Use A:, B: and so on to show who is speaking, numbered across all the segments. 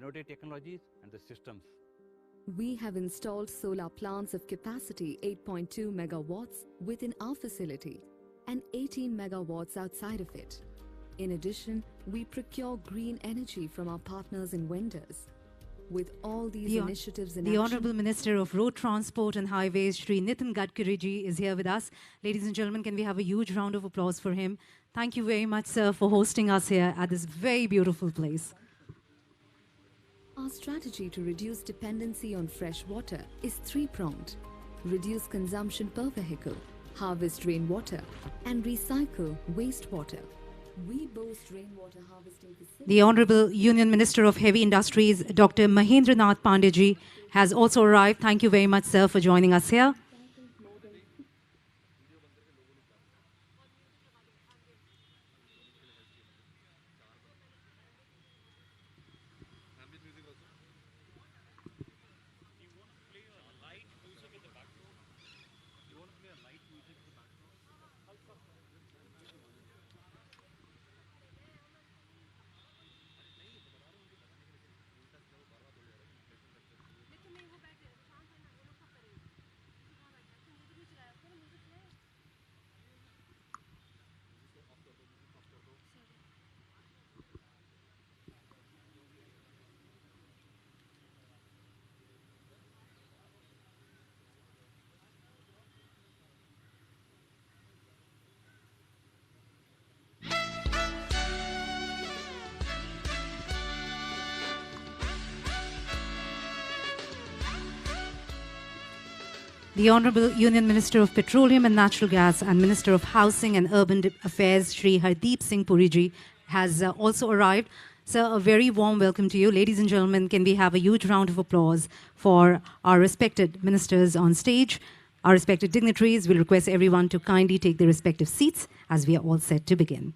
A: innovative technologies and the systems.
B: We have installed solar plants of capacity 8.2 megawatts within our facility and 18 megawatts outside of it. In addition, we procure green energy from our partners and vendors. With all these initiatives in
C: the
B: action,
C: Honorable Minister of Road Transport and Highways, Shri Nitin Gadkari ji, is here with us. Ladies and gentlemen, can we have a huge round of applause for him? Thank you very much, sir, for hosting us here at this very beautiful place.
B: our strategy to reduce dependency on fresh water is three-pronged: reduce consumption per vehicle, harvest rainwater, and recycle wastewater. We boast rainwater harvesting facilities.
C: The Honorable Union Minister of Heavy Industries, Dr. Mahendranath Pandey ji, has also arrived. Thank you very much, sir, for joining us here. The Honorable Union Minister of Petroleum and Natural Gas and Minister of Housing and Urban Affairs, Shri Hardeep Singh Puri ji, has also arrived. Sir, a very warm welcome to you. Ladies and gentlemen, can we have a huge round of applause for our respected ministers on stage, our respected dignitaries. We'll request everyone to kindly take their respective seats as we are all set to begin.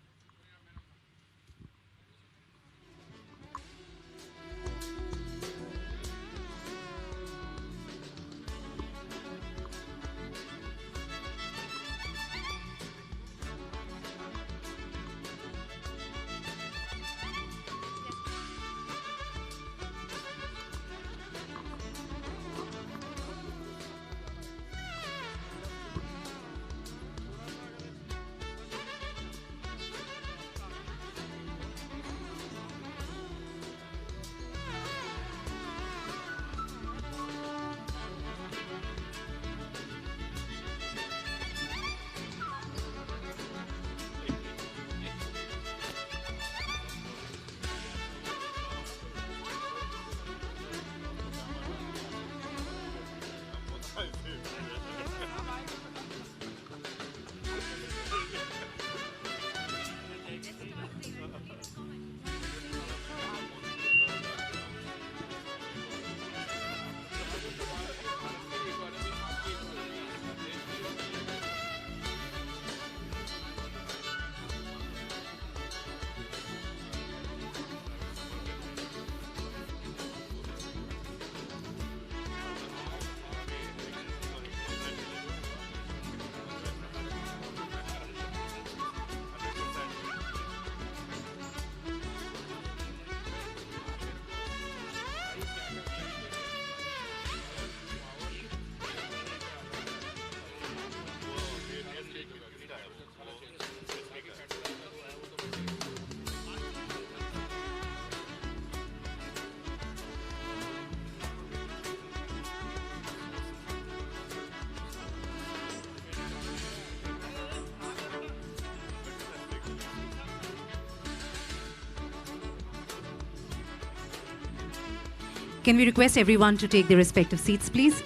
C: Can we request everyone to take their respective seats, please?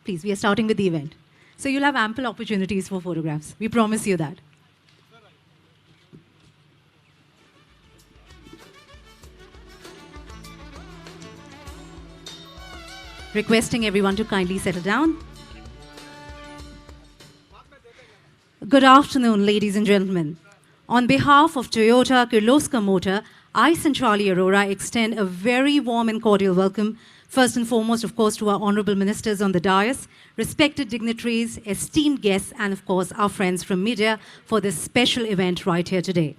C: Please, we are starting with the event. So you'll have ample opportunities for photographs. We promise you that. Requesting everyone to kindly settle down. Good afternoon, ladies and gentlemen. On behalf of Toyota Kirloskar Motor, I, Sanchali Arora, extend a very warm and cordial welcome, first and foremost, of course, to our honorable ministers on the dais, respected dignitaries, esteemed guests, and of course, our friends from media for this special event right here today.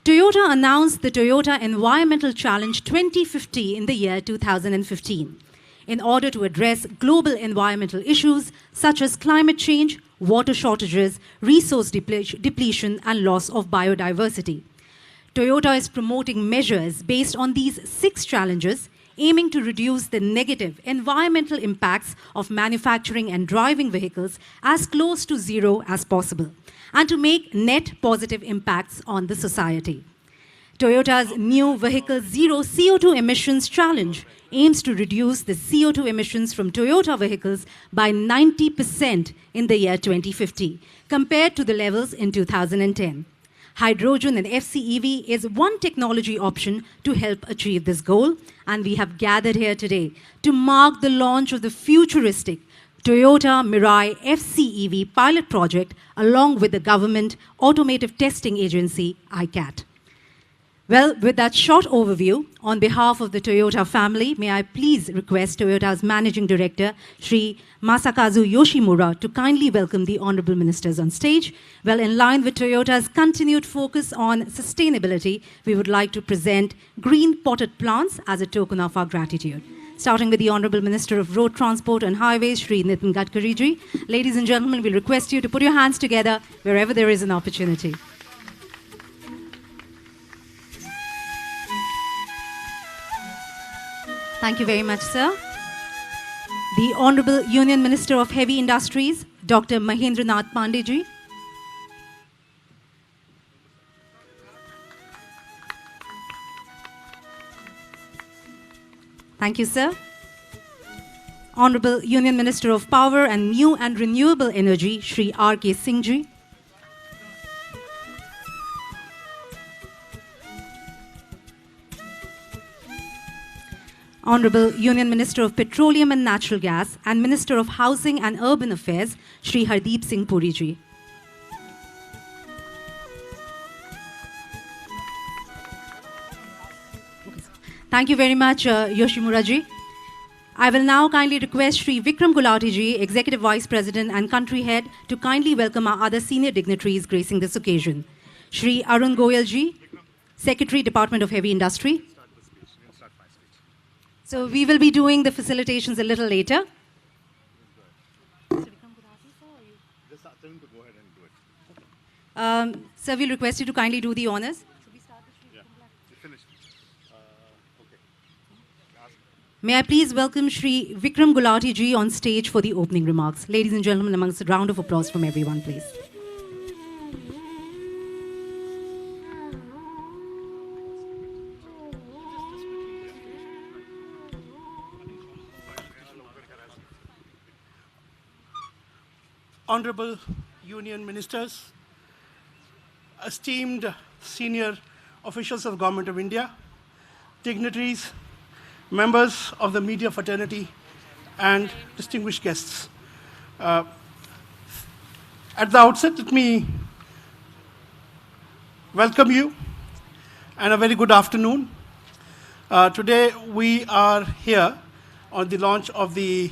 C: Toyota announced the Toyota Environmental Challenge 2050 in the year 2015 in order to address global environmental issues such as climate change, water shortages, resource depletion, and loss of biodiversity. Toyota is promoting measures based on these 6 challenges, aiming to reduce the negative environmental impacts of manufacturing and driving vehicles as close to zero as possible, and to make net positive impacts on the society. Toyota's new Vehicle Zero CO2 Emissions Challenge aims to reduce the CO2 emissions from Toyota vehicles by 90% in the year 2050, compared to the levels in 2010. Hydrogen and FCEV is one technology option to help achieve this goal, and we have gathered here today to mark the launch of the futuristic Toyota Mirai FCEV pilot project along with the government automotive testing agency, ICAT. Well, with that short overview, on behalf of the Toyota family, may I please request Toyota's Managing Director, Shri Masakazu Yoshimura, to kindly welcome the Honorable Ministers on stage. Well, in line with Toyota's continued focus on sustainability, we would like to present green potted plants as a token of our gratitude. Starting with the Honorable Minister of Road Transport and Highways, Shri Nitin Gadkari ji. Ladies and gentlemen, we request you to put your hands together wherever there is an opportunity. Thank you very much, sir. The Honorable Union Minister of Heavy Industries, Dr. Mahendranath Pandey ji. Thank you, sir. Honorable Union Minister of Power and New and Renewable Energy, Shri R.K. Singh ji. Honorable Union Minister of Petroleum and Natural Gas and Minister of Housing and Urban Affairs, Shri Hardeep Singh Puri ji. Thank you very much, Yoshimura ji. I will now kindly request Shri Vikram Gulati ji, Executive Vice President and Country Head, to kindly welcome our other senior dignitaries gracing this occasion. Shri Arun Goyal ji, Secretary, Department of Heavy Industry. So we will be doing the facilitations a little later. Sir, we'll request you to kindly do the honors. Should we start the Shri May I please welcome Shri Vikram Gulati ji on stage for the opening remarks. Ladies and gentlemen, amongst a round of applause from everyone, please.
D: Honorable Union Ministers, esteemed senior officials of the Government of India, dignitaries, members of the media fraternity, and distinguished guests. At the outset, let me welcome you and a very good afternoon. Today we are here on the launch of the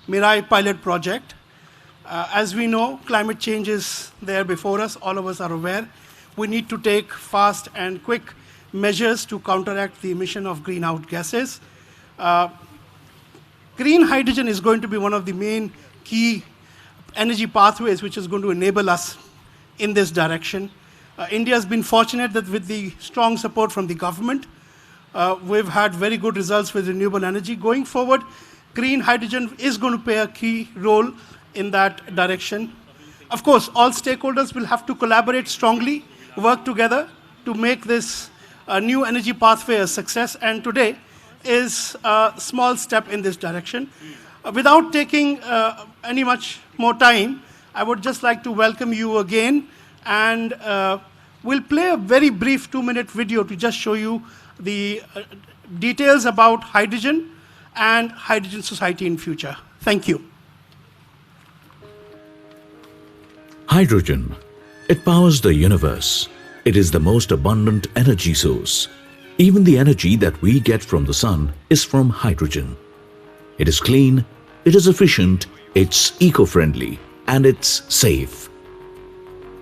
D: Mirai pilot project. As we know, climate change is there before us. All of us are aware. We need to take fast and quick measures to counteract the emission of greenhouse gases. Green hydrogen is going to be one of the main key energy pathways which is going to enable us in this direction. India has been fortunate that with the strong support from the government, we've had very good results with renewable energy. Going forward, green hydrogen is going to play a key role in that direction. Of course, all stakeholders will have to collaborate strongly, work together to make this new energy pathway a success, and today is a small step in this direction. Without taking any much more time, I would just like to welcome you again, and we'll play a very brief 2-minute video to just show you the details about hydrogen and hydrogen society in future. Thank you.
E: Hydrogen. It powers the universe. It is the most abundant energy source. Even the energy that we get from the sun is from hydrogen. It is clean, it is efficient, it's eco-friendly, and it's safe.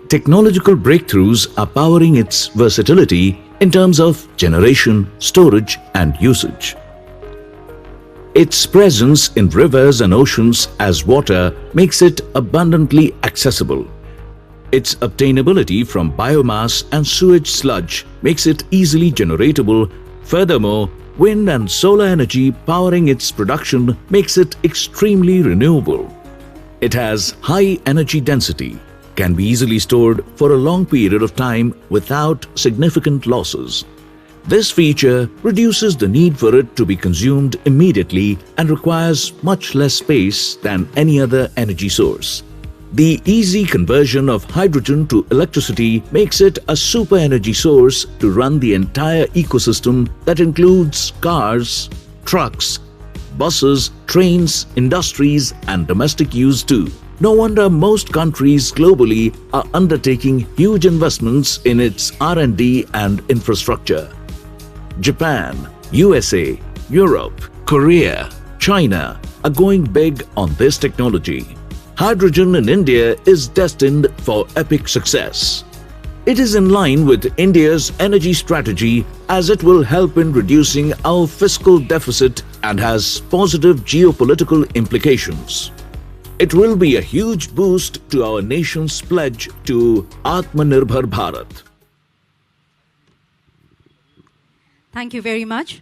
E: Technological breakthroughs are powering its versatility in terms of generation, storage, and usage. Its presence in rivers and oceans as water makes it abundantly accessible. Its obtainability from biomass and sewage sludge makes it easily generatable. Furthermore, wind and solar energy powering its production makes it extremely renewable. It has high energy density, can be easily stored for a long period of time without significant losses. This feature reduces the need for it to be consumed immediately and requires much less space than any other energy source. The easy conversion of hydrogen to electricity makes it a super energy source to run the entire ecosystem that includes cars, trucks, buses, trains, industries, and domestic use too. No wonder most countries globally are undertaking huge investments in its R&D and infrastructure. Japan, USA, Europe, Korea, China are going big on this technology. Hydrogen in India is destined for epic success. It is in line with India's energy strategy as it will help in reducing our fiscal deficit and has positive geopolitical implications. It will be a huge boost to our nation's pledge to Atmanirbhar Bharat.
C: Thank you very much.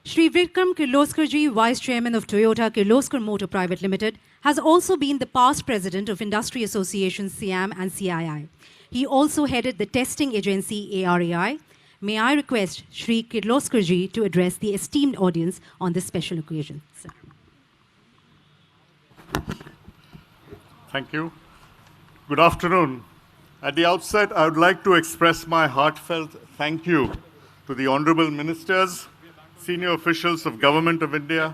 C: Shri Vikram Kirloskarji, Vice Chairman of Toyota Kirloskar Motor Private Limited, has also been the past President of Industry Association SIAM and CII. He also headed the testing agency ARAI. May I request Shri Kirloskarji to address the esteemed audience on this special occasion. Sir.
F: Thank you. Good afternoon. At the outset, I would like to express my heartfelt thank you to the Honorable Ministers, senior officials of Government of India,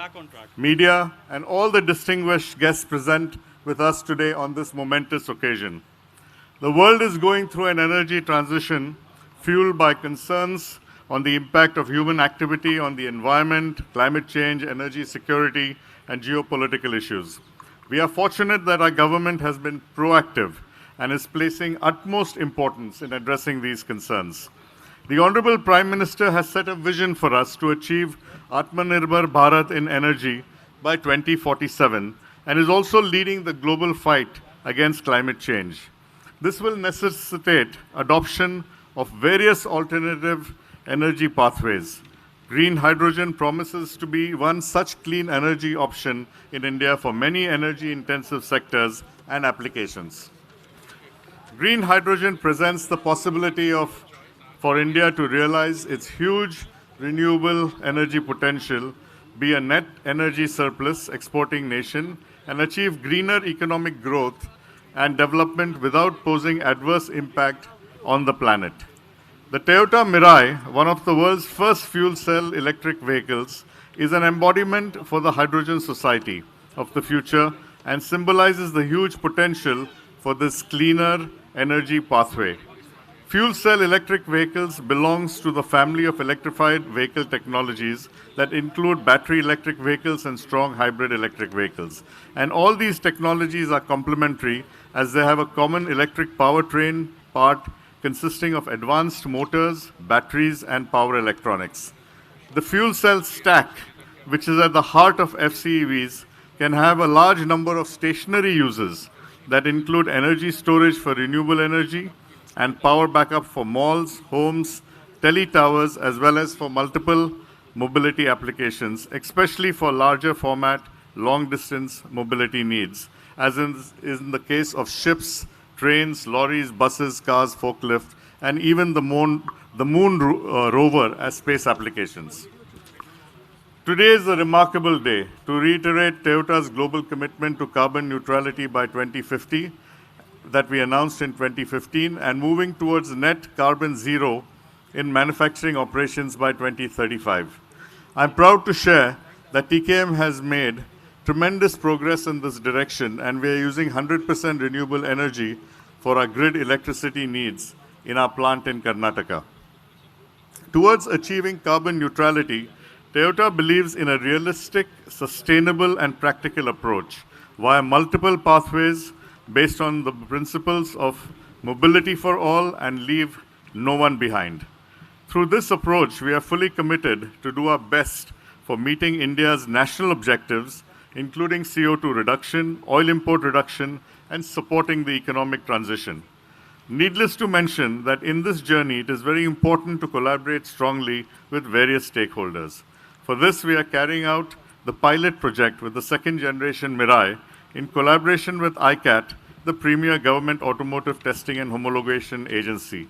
F: media, and all the distinguished guests present with us today on this momentous occasion. The world is going through an energy transition fueled by concerns on the impact of human activity on the environment, climate change, energy security, and geopolitical issues. We are fortunate that our government has been proactive and is placing utmost importance in addressing these concerns. The Honorable Prime Minister has set a vision for us to achieve Atmanirbhar Bharat in energy by 2047 and is also leading the global fight against climate change. This will necessitate adoption of various alternative energy pathways. Green hydrogen promises to be one such clean energy option in India for many energy-intensive sectors and applications. Green hydrogen presents the possibility for India to realize its huge renewable energy potential, be a net energy surplus exporting nation, and achieve greener economic growth and development without posing adverse impact on the planet. The Toyota Mirai, one of the world's first fuel cell electric vehicles, is an embodiment for the hydrogen society of the future and symbolizes the huge potential for this cleaner energy pathway. Fuel cell electric vehicles belongs to the family of electrified vehicle technologies that include battery electric vehicles and strong hybrid electric vehicles. And all these technologies are complementary as they have a common electric powertrain part consisting of advanced motors, batteries, and power electronics. The fuel cell stack, which is at the heart of FCEVs, can have a large number of stationary uses that include energy storage for renewable energy and power backup for malls, homes, tele-towers, as well as for multiple mobility applications, especially for larger format, long-distance mobility needs, as is in the case of ships, trains, lorries, buses, cars, forklift, and even the moon rover as space applications. Today is a remarkable day to reiterate Toyota's global commitment to carbon neutrality by 2050 that we announced in 2015 and moving towards net carbon zero in manufacturing operations by 2035. I'm proud to share that TKM has made tremendous progress in this direction, and we are using 100% renewable energy for our grid electricity needs in our plant in Karnataka. Towards achieving carbon neutrality, Toyota believes in a realistic, sustainable, and practical approach via multiple pathways based on the principles of mobility for all, and leave no one behind. Through this approach, we are fully committed to do our best for meeting India's national objectives, including CO2 reduction, oil import reduction, and supporting the economic transition. Needless to mention that in this journey, it is very important to collaborate strongly with various stakeholders. For this, we are carrying out the pilot project with the second generation Mirai in collaboration with ICAT, the premier government automotive testing and homologation agency.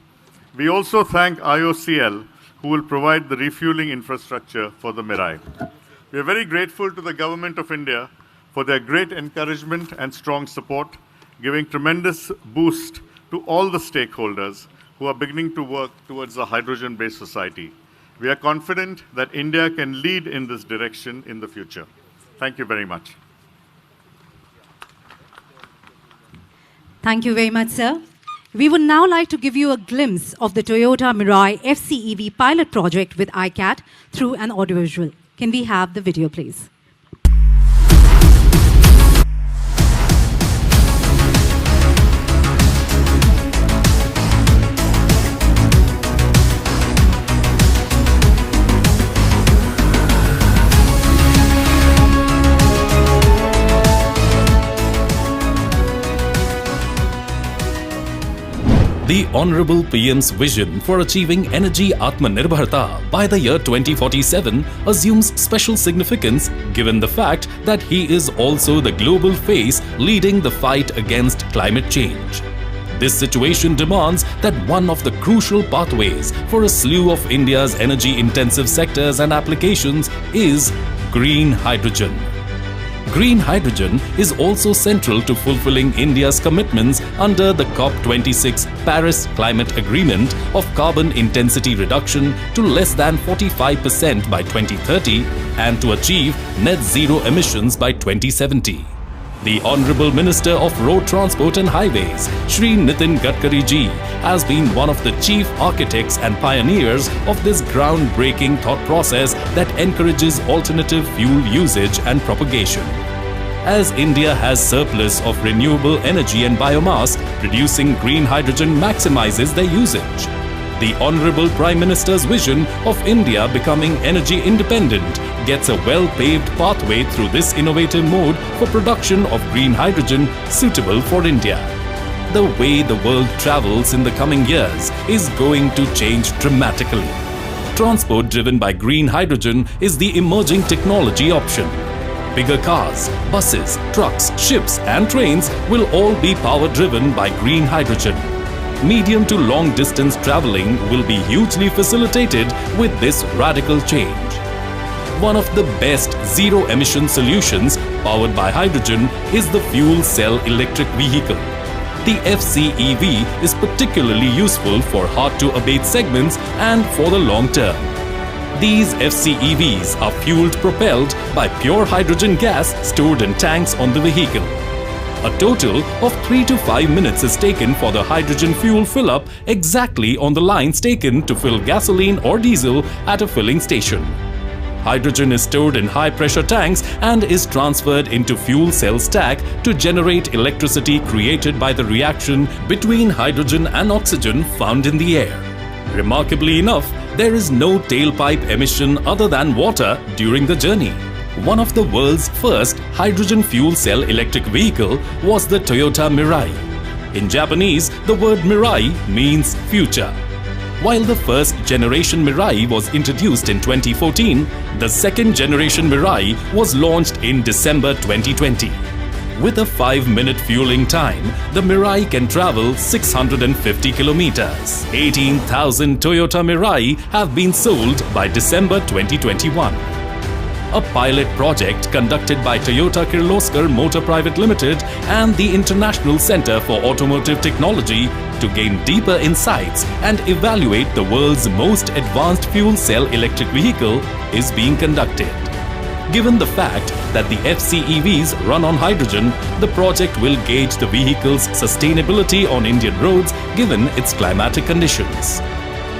F: We also thank IOCL, who will provide the refueling infrastructure for the Mirai. We are very grateful to the Government of India for their great encouragement and strong support, giving tremendous boost to all the stakeholders who are beginning to work towards a hydrogen-based society. We are confident that India can lead in this direction in the future. Thank you very much.
C: Thank you very much, sir. We would now like to give you a glimpse of the Toyota Mirai FCEV pilot project with ICAT through an audiovisual. Can we have the video, please?
G: The Honorable PM's vision for achieving energy Atmanirbharta by the year 2047 assumes special significance given the fact that he is also the global face leading the fight against climate change. This situation demands that one of the crucial pathways for a slew of India's energy-intensive sectors and applications is green hydrogen. Green hydrogen is also central to fulfilling India's commitments under the COP26 Paris Climate Agreement of carbon intensity reduction to less than 45% by 2030 and to achieve net zero emissions by 2070. The Honorable Minister of Road Transport and Highways, Shri Nitin Gadkari ji, has been one of the chief architects and pioneers of this groundbreaking thought process that encourages alternative fuel usage and propagation. As India has surplus of renewable energy and biomass, producing green hydrogen maximizes their usage. The Honorable Prime Minister's vision of India becoming energy independent gets a well-paved pathway through this innovative mode for production of green hydrogen suitable for India. The way the world travels in the coming years is going to change dramatically. Transport driven by green hydrogen is the emerging technology option. Bigger cars, buses, trucks, ships and trains will all be power-driven by green hydrogen. Medium to long distance traveling will be hugely facilitated with this radical change. One of the best zero-emission solutions powered by hydrogen is the fuel cell electric vehicle. The FCEV is particularly useful for hard-to-abate segments and for the long term. These FCEVs are fueled-propelled by pure hydrogen gas stored in tanks on the vehicle. A total of 3 to 5 minutes is taken for the hydrogen fuel fill-up exactly on the lines taken to fill gasoline or diesel at a filling station. Hydrogen is stored in high-pressure tanks and is transferred into fuel cell stack to generate electricity created by the reaction between hydrogen and oxygen found in the air. Remarkably enough, there is no tailpipe emission other than water during the journey. One of the world's first hydrogen fuel cell electric vehicle was the Toyota Mirai. In Japanese, the word Mirai means future. While the first generation Mirai was introduced in 2014, the second generation Mirai was launched in December 2020. With a 5-minute fueling time, the Mirai can travel 650 kilometers. 18,000 Toyota Mirai have been sold by December 2021. A pilot project conducted by Toyota Kirloskar Motor Private Limited and the International Center for Automotive Technology to gain deeper insights and evaluate the world's most advanced fuel cell electric vehicle is being conducted. Given the fact that the FCEVs run on hydrogen, the project will gauge the vehicle's sustainability on Indian roads given its climatic conditions.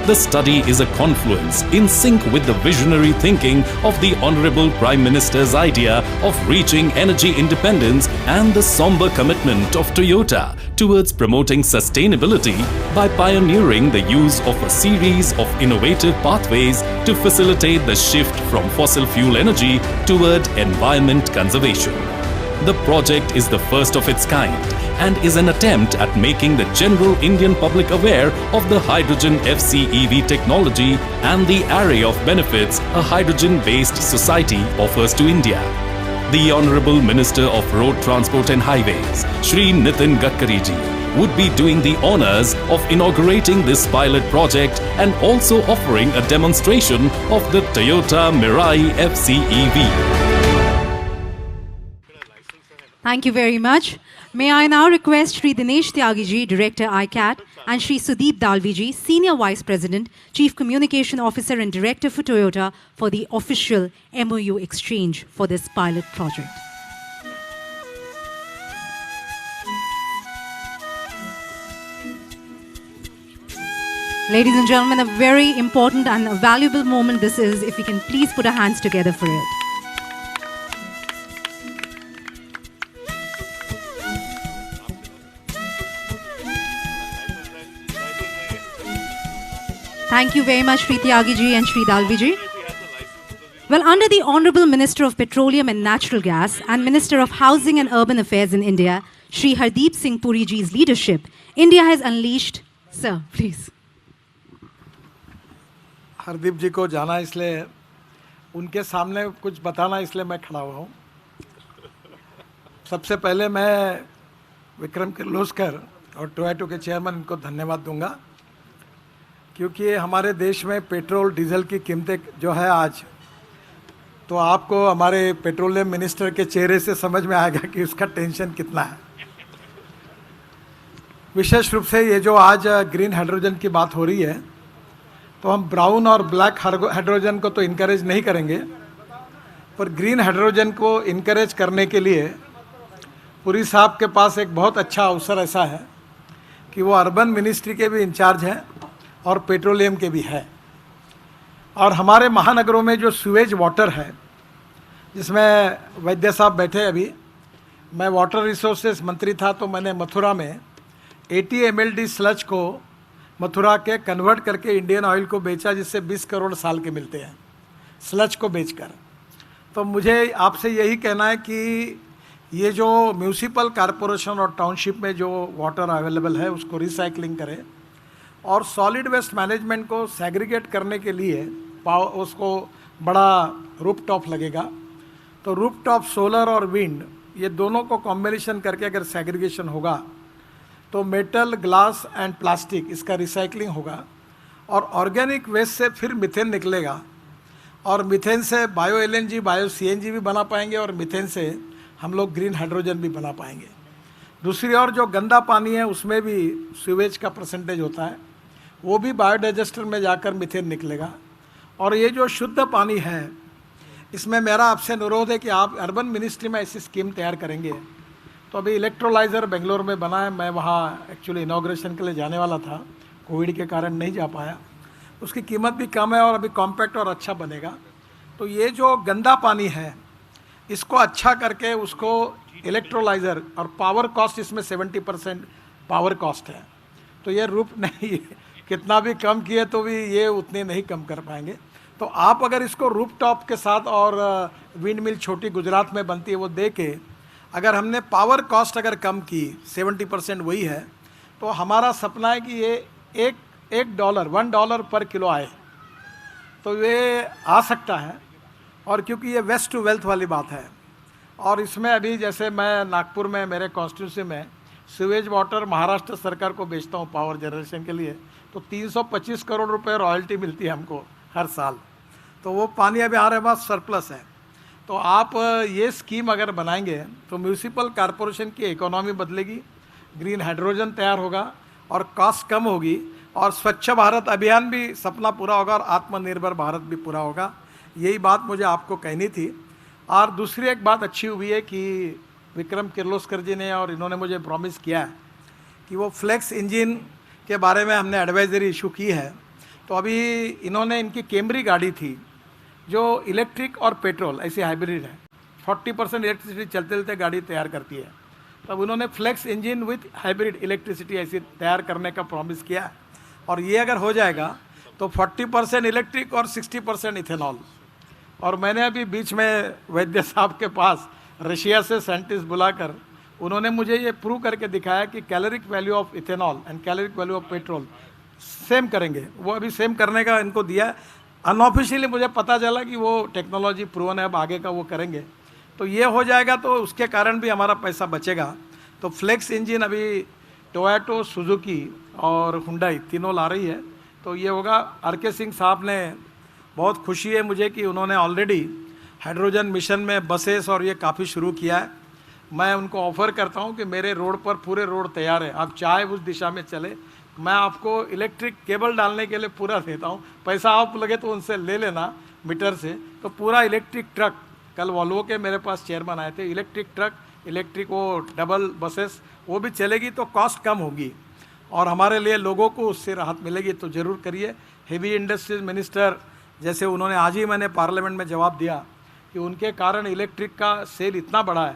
G: The study is a confluence in sync with the visionary thinking of the Honorable Prime Minister's idea of reaching energy independence and the somber commitment of Toyota towards promoting sustainability by pioneering the use of a series of innovative pathways to facilitate the shift from fossil fuel energy toward environment conservation. The project is the first of its kind and is an attempt at making the general Indian public aware of the hydrogen FCEV technology and the array of benefits a hydrogen-based society offers to India. The Honorable Minister of Road Transport and Highways, Shri Nitin Gadkari ji, would be doing the honours of inaugurating this pilot project and also offering a demonstration of the Toyota Mirai FCEV.
C: Thank you very much. May I now request Shri Dinesh Tyagi ji, Director ICAT, and Shri Sudeep Dalvi ji, Senior Vice President, Chief Communication Officer and Director for Toyota, for the official MOU exchange for this pilot project. Ladies and gentlemen, a very important and a valuable moment this is. If we can please put our hands together for it. Thank you very much, Shri Tyagi ji and Shri Dalvi ji. Well, under the Honorable Minister of Petroleum and Natural Gas and Minister of Housing and Urban Affairs in India, Shri Hardeep Singh Puri ji's leadership, India has unleashed... Sir, please.
H: Hardeep जी को जाना इसलिए उनके सामने कुछ बताना इसलिए मैं खड़ा हुआ हूँ। सबसे पहले मैं विक्रम किर्लोस्कर और टोयोटा के चेयरमैन इनको धन्यवाद दूंगा, क्योंकि हमारे देश में पेट्रोल डीजल की कीमतें जो है आज, तो आपको हमारे पेट्रोलियम मिनिस्टर के चेहरे से समझ में आएगा कि उसका टेंशन कितना है। विशेष रूप से ये जो आज ग्रीन हाइड्रोजन की बात हो रही है, तो हम ब्राउन और ब्लैक हाइड्रोजन को तो इनकरेज नहीं करेंगे, पर ग्रीन हाइड्रोजन को इनकरेज करने के लिए पुरी साहब के पास एक बहुत अच्छा अवसर ऐसा है कि वो अर्बन मिनिस्ट्री के भी इंचार्ज हैं और पेट्रोलियम के भी है। और हमारे महानगरों में जो सीवेज वाटर है, जिसमें वैद्य साहब बैठे अभी, मैं वाटर रिसोर्सेज मंत्री था तो मैंने मथुरा में 80 mld स्लज को मथुरा के कन्वर्ट करके इंडियन ऑयल को बेचा, जिससे 20 करोड़ साल के मिलते हैं स्लज को बेचकर। तो मुझे आपसे यही कहना है कि ये जो म्यूनिसिपल कॉरपोरेशन और टाउनशिप में जो वाटर अवेलेबल है उसको रिसाइकलिंग करें, और सॉलिड वेस्ट मैनेजमेंट को सेग्रीगेट करने के लिए उसको बड़ा रूफटॉप लगेगा। तो रूफटॉप सोलर और विंड ये दोनों को कॉम्बिनेशन करके अगर सेग्रीगेशन होगा तो मेटल, ग्लास एंड प्लास्टिक इसका रिसाइकलिंग होगा, और ऑर्गेनिक वेस्ट से फिर मीथेन निकलेगा, और मीथेन से बायो LNG, बायो CNG भी बना पाएंगे, और मीथेन से हम लोग ग्रीन हाइड्रोजन भी बना पाएंगे। दूसरी ओर जो गंदा पानी है उसमें भी सीवेज का परसेंटेज होता है, वो भी बायोडाइजेस्टर में जाकर मीथेन निकलेगा। और ये जो शुद्ध पानी है, इसमें मेरा आपसे अनुरोध है कि आप अर्बन मिनिस्ट्री में ऐसी स्कीम तैयार करेंगे। तो अभी इलेक्ट्रोलाइज़र बेंगलोर में बना है, मैं वहाँ एक्चुअली इनॉग्रेशन के लिए जाने वाला था, कोविड के कारण नहीं जा पाया। उसकी कीमत भी कम है और अभी कॉम्पैक्ट और अच्छा बनेगा। तो ये जो गंदा पानी है इसको अच्छा करके उसको इलेक्ट्रोलाइज़र, और पावर कॉस्ट इसमें 70% पावर कॉस्ट है, तो ये रूप नहीं कितना भी कम किए तो भी ये उतने नहीं कम कर पाएंगे। तो आप अगर इसको रूफटॉप के साथ, और विंड मिल छोटी गुजरात में बनती है वो दे के, अगर हमने पावर कॉस्ट अगर कम की, 70% वही है, तो हमारा सपना है कि ये $1 पर किलो आए, तो ये आ सकता है। और क्योंकि ये वेस्ट टू वेल्थ वाली बात है, और इसमें अभी जैसे मैं नागपुर में मेरे कॉन्स्टिट्यूंसी में सीवेज वाटर महाराष्ट्र सरकार को बेचता हूँ पावर जनरेशन के लिए, तो 325 करोड़ रुपए रॉयल्टी मिलती है हमको हर साल। तो वो पानी अभी हमारे पास सरप्लस है। तो आप ये स्कीम अगर बनाएंगे तो म्यूनिसिपल कॉरपोरेशन की इकोनॉमी बदलेगी, ग्रीन हाइड्रोजन तैयार होगा और कॉस्ट कम होगी, और स्वच्छ भारत अभियान भी सपना पूरा होगा और आत्मनिर्भर भारत भी पूरा होगा। यही बात मुझे आपको कहनी थी। और दूसरी एक बात अच्छी हुई है कि विक्रम किर्लोस्कर जी ने और इन्होंने मुझे प्रॉमिस किया है कि वो फ्लेक्स इंजन के बारे में हमने एडवाइजरी इशू की है, तो अभी इन्होंने इनकी कैमरी गाड़ी थी जो इलेक्ट्रिक और पेट्रोल ऐसी हाइब्रिड है, 40% इलेक्ट्रिसिटी चलते चलते गाड़ी तैयार करती है। तब उन्होंने flex engine with hybrid electricity ऐसी तैयार करने का प्रॉमिस किया, और ये अगर हो जाएगा तो 40% इलेक्ट्रिक और 60% इथेनॉल। और मैंने अभी बीच में वैद्य साहब के पास रशिया से साइंटिस्ट बुलाकर उन्होंने मुझे ये प्रूव करके दिखाया कि caloric value of ethanol and caloric value of petrol same करेंगे। वो अभी सेम करने का इनको दिया। अनऑफिशियली मुझे पता चला कि वो टेक्नोलॉजी प्रूवन है, अब आगे का वो करेंगे। तो ये हो जाएगा तो उसके कारण भी हमारा पैसा बचेगा। तो फ्लेक्स इंजन अभी टोयोटो, सुजुकी और हुंडई तीनों ला रही है, तो ये होगा। आर.के. सिंह साहब ने, बहुत खुशी है मुझे कि उन्होंने ऑलरेडी हाइड्रोजन मिशन में बसेस और ये काफ़ी शुरू किया है। मैं उनको ऑफ़र करता हूँ कि मेरे रोड पर पूरे रोड तैयार है, आप चाहे उस दिशा में चले, मैं आपको इलेक्ट्रिक केबल डालने के लिए पूरा देता हूँ, पैसा आप लगे तो उनसे ले लेना मीटर से। तो पूरा इलेक्ट्रिक ट्रक, कल वॉल्वो के मेरे पास चेयरमैन आए थे, इलेक्ट्रिक ट्रक, इलेक्ट्रिक वो डबल बसेस वो भी चलेगी तो कॉस्ट कम होगी और हमारे लिए लोगों को उससे राहत मिलेगी। तो ज़रूर करिए। हेवी इंडस्ट्रीज मिनिस्टर जैसे उन्होंने आज ही मैंने पार्लियामेंट में जवाब दिया कि उनके कारण इलेक्ट्रिक का सेल इतना बढ़ा है,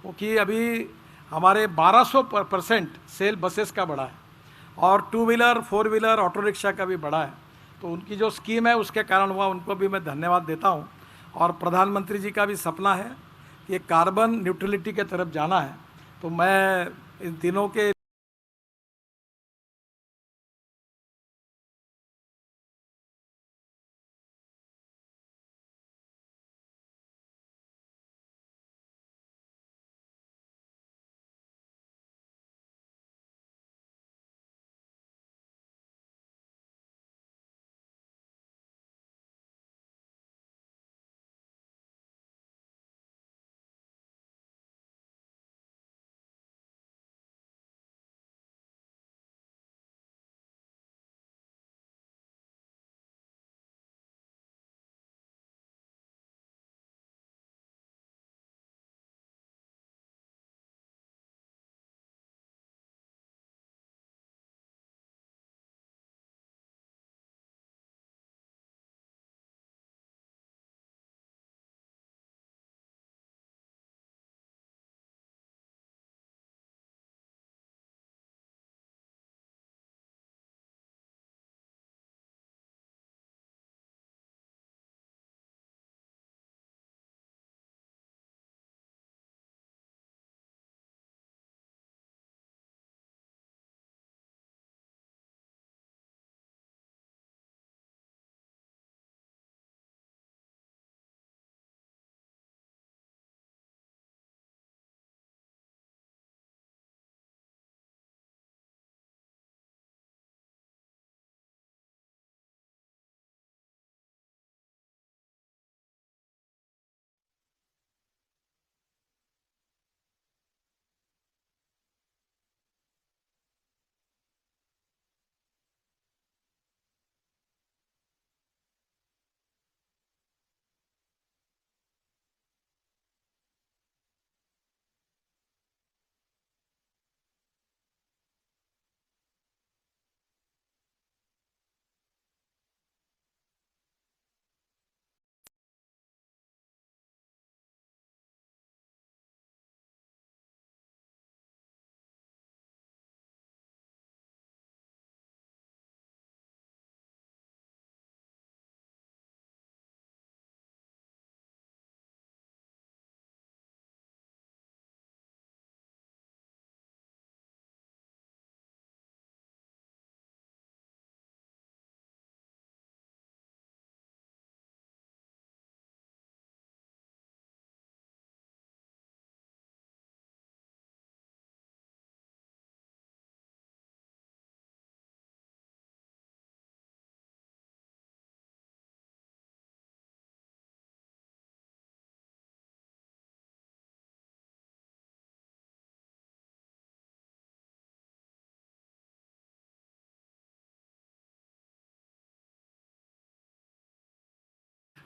H: क्योंकि अभी हमारे 1200% सेल बसेस का बढ़ा है और 2 व्हीलर 4 व्हीलर ऑटो रिक्शा का भी बढ़ा है। तो उनकी जो स्कीम है उसके कारण हुआ, उनको भी मैं धन्यवाद देता हूँ। और प्रधानमंत्री जी का भी सपना है कि कार्बन न्यूट्रलिटी के तरफ जाना है। तो मैं इन तीनों के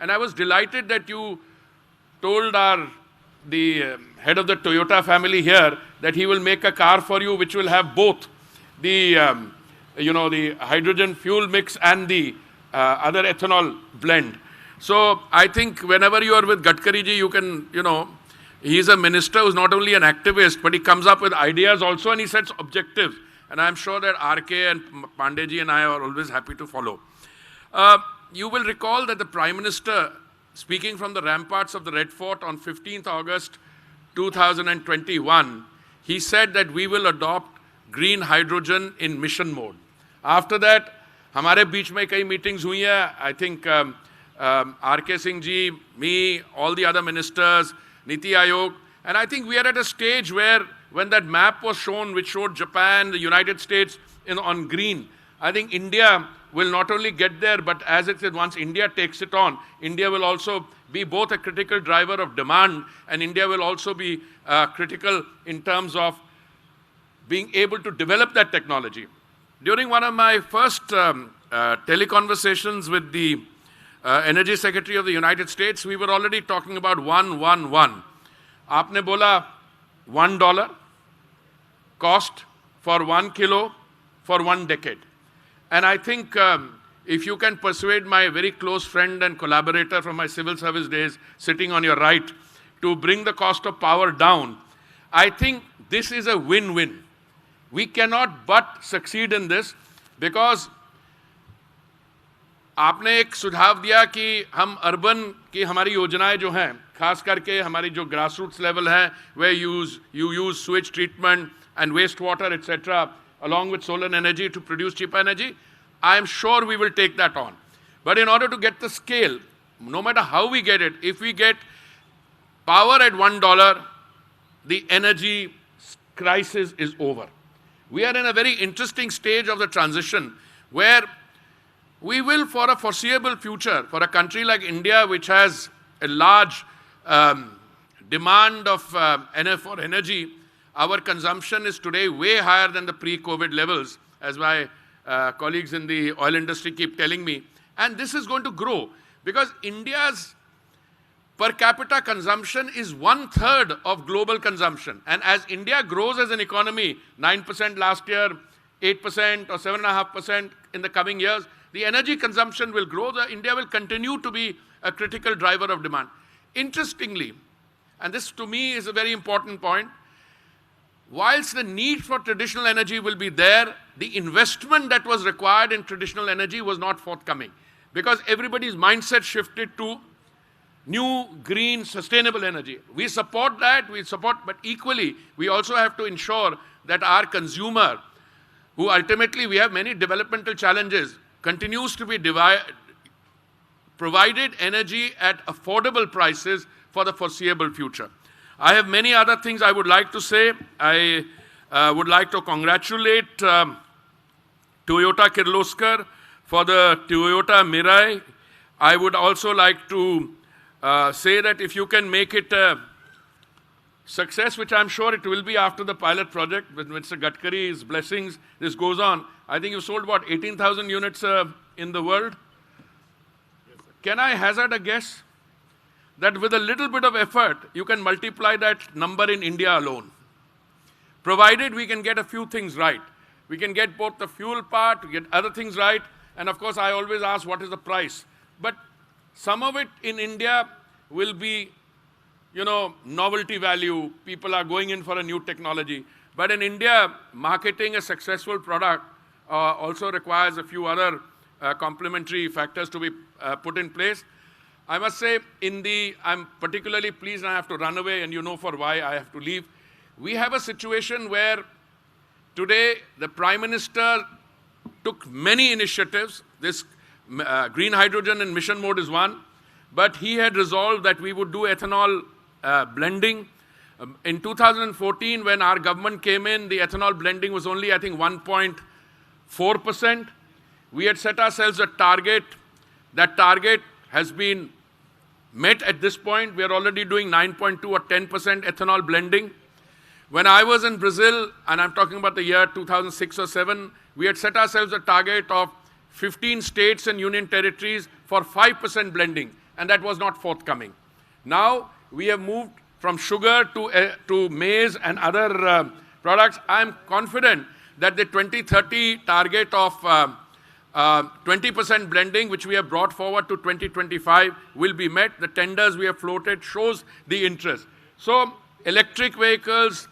I: And I was delighted that you told the head of the Toyota family here that he will make a car for you which will have both the the hydrogen fuel mix and the other ethanol blend. So I think whenever you are with Gadkari ji, you can, he's a minister who's not only an activist, but he comes up with ideas also and he sets objectives. And I'm sure that RK and Pandey ji and I are always happy to follow. You will recall that the Prime Minister, speaking from the ramparts of the Red Fort on 15th August 2021, he said that we will adopt green hydrogen in mission mode. After that, हमारे बीच में कई meetings हुई हैं. I think RK Singh ji, me, all the other ministers, Niti Aayog, and I think we are at a stage where when that map was shown, which showed Japan, the United States on green, I think India will not only get there, but as it said, once India takes it on, India will also be both a critical driver of demand, and India will also be critical in terms of being able to develop that technology. During one of my first teleconversations with the Energy Secretary of the United States, we were already talking about 111. Aapne bola $1 cost for 1 kilo for 1 decade. And I think if you can persuade my very close friend and collaborator from my civil service days, sitting on your right, to bring the cost of power down, I think this is a win-win. We cannot but succeed in this because आपने एक सुझाव दिया कि हम urban की हमारी योजनाएं जो हैं, खास करके हमारी जो grassroots level है, where you use sewage treatment and wastewater, etc., along with solar energy to produce cheap energy, I am sure we will take that on. But in order to get the scale, no matter how we get it, if we get power at $1, the energy crisis is over. We are in a very interesting stage of the transition where we will, for a foreseeable future, for a country like India, which has a large demand for energy, our consumption is today way higher than the pre-COVID levels, as my colleagues in the oil industry keep telling me. And this is going to grow because India's per capita consumption is 1/3 of global consumption. And as India grows as an economy, 9% last year, 8% or 7.5% in the coming years, the energy consumption will grow. India will continue to be a critical driver of demand. Interestingly, and this to me is a very important point, whilst the need for traditional energy will be there, the investment that was required in traditional energy was not forthcoming because everybody's mindset shifted to new, green, sustainable energy. We support that, but equally, we also have to ensure that our consumer, who ultimately we have many developmental challenges, continues to be provided energy at affordable prices for the foreseeable future. I have many other things I would like to say. I would like to congratulate Toyota Kirloskar for the Toyota Mirai. I would also like to say that if you can make it a success, which I'm sure it will be after the pilot project, with Mr. Gadkari's blessings, this goes on. I think you sold, what, 18,000 units in the world? Yes, can I hazard a guess that with a little bit of effort, you can multiply that number in India alone? Provided we can get a few things right. We can get both the fuel part, get other things right, and of course I always ask what is the price. But some of it in India will be, novelty value. People are going in for a new technology. But in India, marketing a successful product also requires a few other complementary factors to be put in place. I must say, I'm particularly pleased, and I have to run away, and you know for why I have to leave. We have a situation where today the Prime Minister took many initiatives. This green hydrogen in mission mode is one, but he had resolved that we would do ethanol blending. In 2014, when our government came in, the ethanol blending was only, I think, 1.4%. We had set ourselves a target. That target has been met at this point. We are already doing 9.2 or 10% ethanol blending. When I was in Brazil, and I'm talking about the year 2006 or 7, we had set ourselves a target of 15 states and union territories for 5% blending, and that was not forthcoming. Now, we have moved from sugar to maize and other products. I'm confident that the 2030 target of 20% blending, which we have brought forward to 2025, will be met. The tenders we have floated shows the interest. So electric vehicles,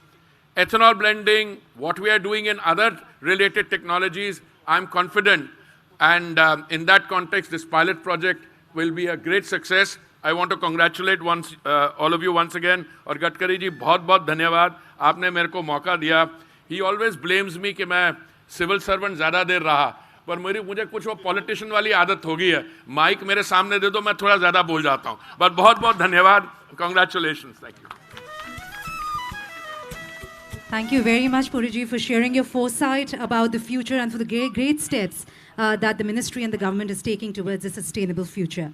I: ethanol blending, what we are doing in other related technologies, I'm confident. And in that context, this pilot project will be a great success. I want to congratulate all of you once again. और गडकरी जी बहुत-बहुत धन्यवाद. आपने मेरे को मौका दिया. He always blames me कि मैं civil servant ज़्यादा देर रहा. पर मुझे कुछ वो politician वाली आदत हो गई है. माइक मेरे सामने दे दो, मैं थोड़ा ज़्यादा बोल जाता हूँ. But बहुत-बहुत धन्यवाद. Congratulations. Thank you.
C: Thank you very much, Puriji, for sharing your foresight about the future and for the great steps that the ministry and the government is taking towards a sustainable future.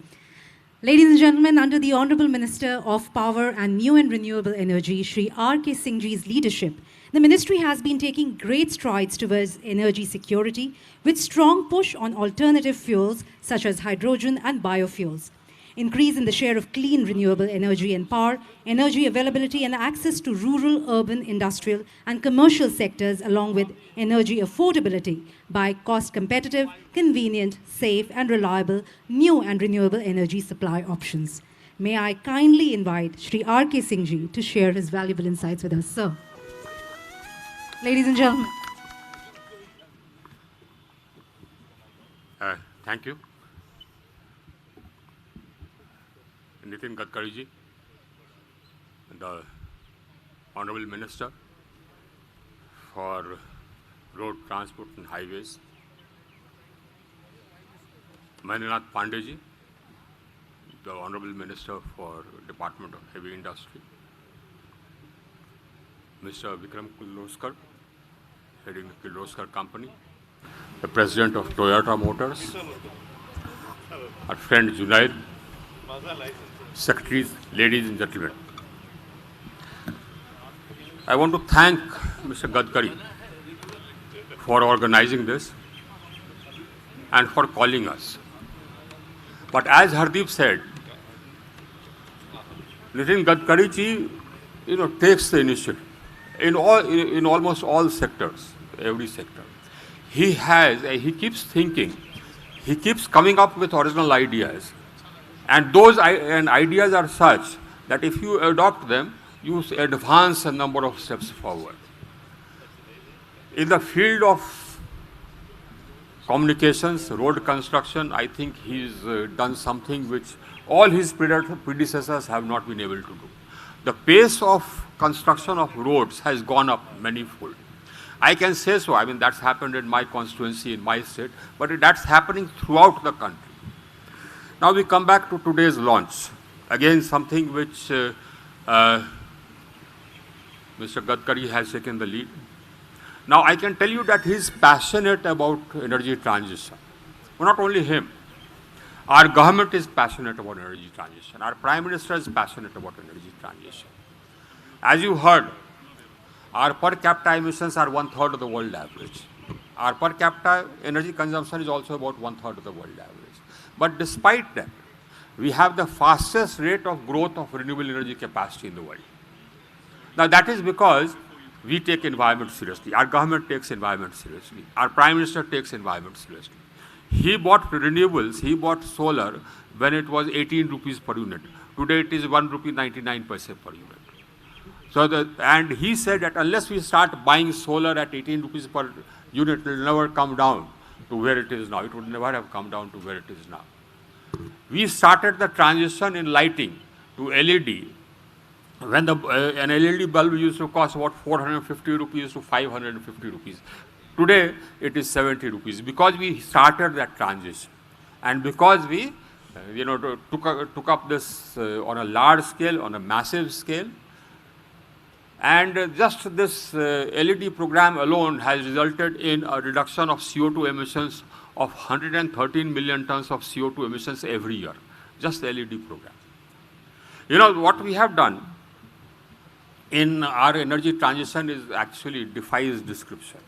C: Ladies and gentlemen, under the Honorable Minister of Power and New and Renewable Energy, Shri R.K. Singhji's leadership, the ministry has been taking great strides towards energy security with strong push on alternative fuels such as hydrogen and biofuels. Increase in the share of clean renewable energy and power, energy availability and access to rural, urban, industrial and commercial sectors along with energy affordability by cost-competitive, convenient, safe and reliable new and renewable energy supply options. May I kindly invite Shri R.K. Singhji to share his valuable insights with us, sir. Ladies and gentlemen.
J: Thank you. Nitin Gadkari ji, the Honorable Minister for Road Transport and Highways, Mahendranath Pandey ji, the Honorable Minister for Department of Heavy Industry, Mr. Vikram Kirloskar, heading the Kirloskar Company, the President of Toyota Motors, our friend Junaid, Secretaries, ladies and gentlemen. I want to thank Mr. Gadkari for organizing this and for calling us. But as Hardeep said, Nitin Gadkari ji, takes the initiative in almost all sectors, every sector. He keeps thinking, he keeps coming up with original ideas. And those ideas are such that if you adopt them, you advance a number of steps forward. In the field of communications, road construction, I think he's done something which all his predecessors have not been able to do. The pace of construction of roads has gone up manifold. I can say so. I mean, that's happened in my constituency, in my state, but that's happening throughout the country. Now we come back to today's launch. Again, something which Mr. Gadkari has taken the lead. Now I can tell you that he's passionate about energy transition. Well, not only him. Our government is passionate about energy transition. Our Prime Minister is passionate about energy transition. As you heard, our per capita emissions are 1/3 of the world average. Our per capita energy consumption is also about 1/3 of the world average. But despite that, we have the fastest rate of growth of renewable energy capacity in the world. Now that is because we take environment seriously. Our government takes environment seriously. Our Prime Minister takes environment seriously. He bought renewables, he bought solar when it was 18 rupees per unit. Today it is 1.99 rupee per unit. And he said that unless we start buying solar at 18 rupees per unit, it will never come down to where it is now. It would never have come down to where it is now. We started the transition in lighting to LED when an LED bulb used to cost about 450 rupees to 550 rupees. Today it is 70 rupees because we started that transition and because we took up this on a large scale, on a massive scale. And just this LED program alone has resulted in a reduction of CO2 emissions of 113 million tons of CO2 emissions every year. Just the LED program. What we have done in our energy transition is actually defies description.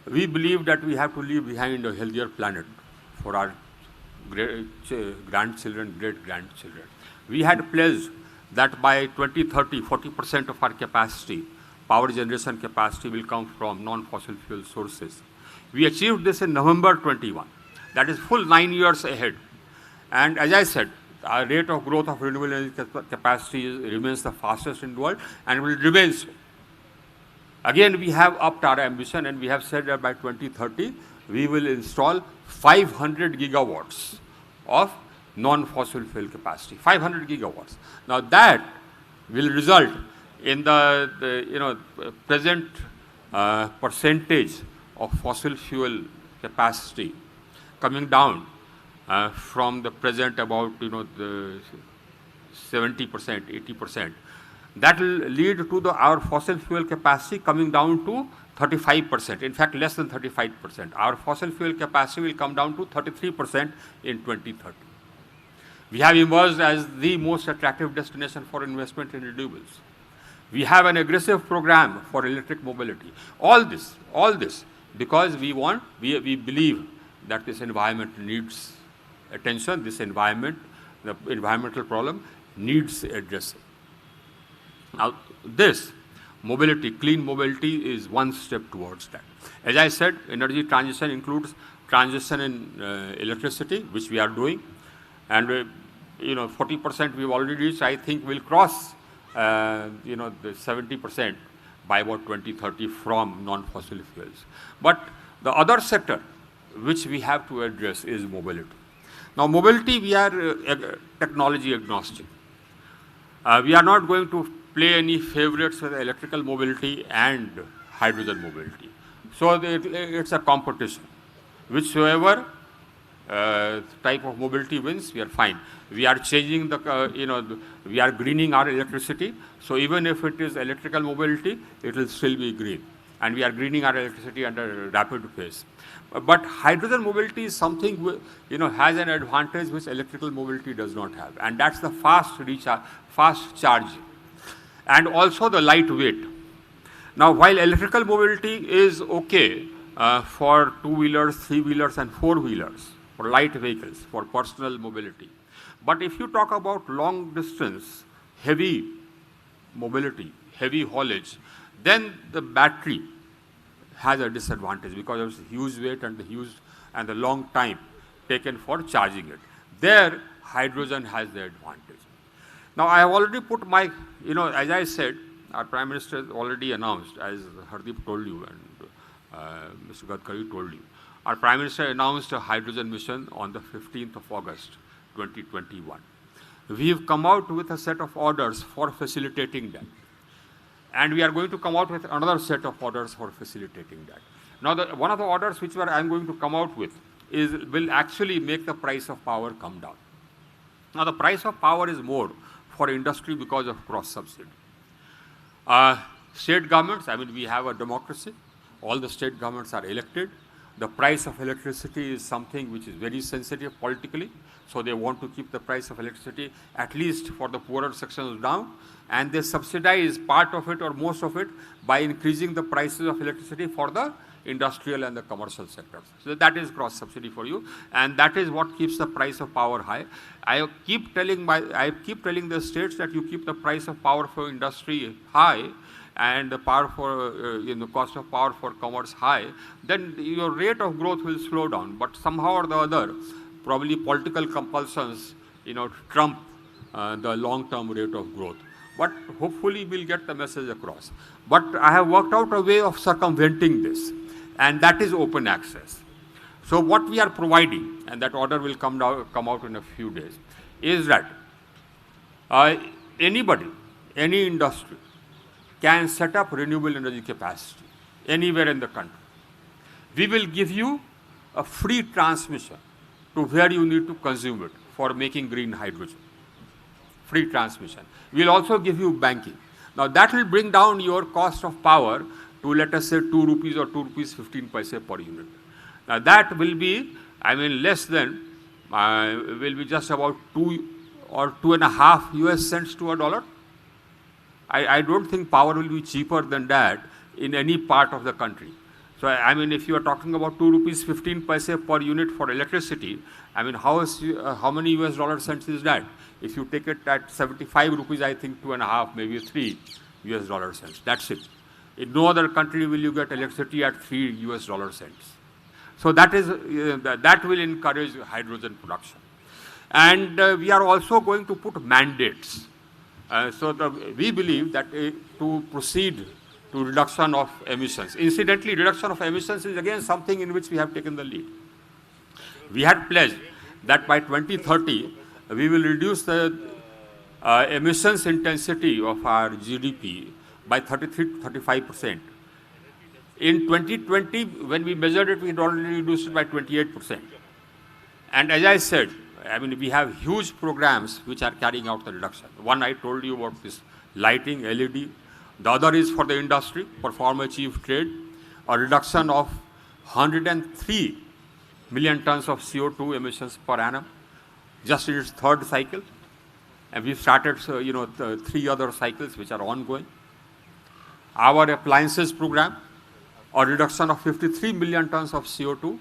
J: We believe that we have to leave behind a healthier planet for our grandchildren, great-grandchildren. We had pledged that by 2030, 40% of our capacity power generation capacity will come from non-fossil fuel sources. We achieved this in November 21. That is full 9 years ahead. And as I said, our rate of growth of renewable energy capacity remains the fastest in the world and will remain so. Again, we have upped our ambition and we have said that by 2030, we will install 500 gigawatts of non-fossil fuel capacity, 500 gigawatts. Now that will result in the present percentage of fossil fuel capacity coming down from the present about the 70%, 80%. That will lead to our fossil fuel capacity coming down to 35%, in fact less than 35%. Our fossil fuel capacity will come down to 33% in 2030. We have emerged as the most attractive destination for investment in renewables. We have an aggressive program for electric mobility. All this because we believe that this environment needs attention, the environmental problem needs addressing. Now, this mobility, clean mobility is one step towards that. As I said, energy transition includes transition in electricity, which we are doing, and 40% we've already reached. I think we'll cross the 70% by about 2030 from non-fossil fuels. But the other sector which we have to address is mobility. Now, mobility, we are technology agnostic. We are not going to play any favorites with electrical mobility and hydrogen mobility. So it's a competition. Whichever type of mobility wins, we are fine. We are changing we are greening our electricity. So even if it is electrical mobility, it will still be green. And we are greening our electricity under a rapid pace. But hydrogen mobility is something has an advantage which electrical mobility does not have, and that's the fast charging, and also the lightweight. Now, while electrical mobility is okay for two-wheelers, three-wheelers, and four-wheelers, for light vehicles, for personal mobility, but if you talk about long distance, heavy mobility, heavy haulage, then the battery has a disadvantage because of its huge weight and the long time taken for charging it. There, hydrogen has the advantage. Now, I have already put my, as I said, our Prime Minister has already announced, as Hardeep told you and Mr. Gadkari told you, our Prime Minister announced a hydrogen mission on the 15th of August, 2021. We have come out with a set of orders for facilitating that. And we are going to come out with another set of orders for facilitating that. Now, one of the orders which I'm going to come out with will actually make the price of power come down. Now, the price of power is more for industry because of cross-subsidy. State governments, we have a democracy. All the state governments are elected. The price of electricity is something which is very sensitive politically. So they want to keep the price of electricity, at least for the poorer sections, down. And they subsidize part of it or most of it by increasing the prices of electricity for the industrial and the commercial sectors. So that is cross-subsidy for you. And that is what keeps the price of power high. I keep telling the states that you keep the price of power for industry high and the power for the cost of power for commerce high, then your rate of growth will slow down. But somehow or the other, probably political compulsions, trump the long-term rate of growth. But hopefully we'll get the message across. But I have worked out a way of circumventing this, and that is open access. So what we are providing, and that order will come out in a few days, is that anybody, any industry, can set up renewable energy capacity anywhere in the country. We will give you a free transmission to where you need to consume it for making green hydrogen. Free transmission. We'll also give you banking. Now that will bring down your cost of power to, let us say, 2 rupees or 2 rupees 15 paise per unit. Now that will be, less than, will be just about 2 or 2.5 US cents to a dollar. I don't think power will be cheaper than that in any part of the country. So, if you are talking about 2 rupees 15 paise per unit for electricity, how many US dollar cents is that? If you take it at 75 rupees, I think 2.5, maybe 3 US dollar cents. That's it. In no other country will you get electricity at $3 cents. So that is that will encourage hydrogen production. And we are also going to put mandates. We believe that to proceed to reduction of emissions. Incidentally, reduction of emissions is again something in which we have taken the lead. We had pledged that by 2030, we will reduce the emissions intensity of our GDP by 33 to 35%. In 2020, when we measured it, we had already reduced it by 28%. And as I said, I mean, we have huge programs which are carrying out the reduction. One I told you about this lighting, LED. The other is for the industry, perform, achieve, trade, a reduction of 103 million tons of CO2 emissions per annum, just in its third cycle. And we've started, three other cycles which are ongoing. Our appliances program, a reduction of 53 million tons of CO2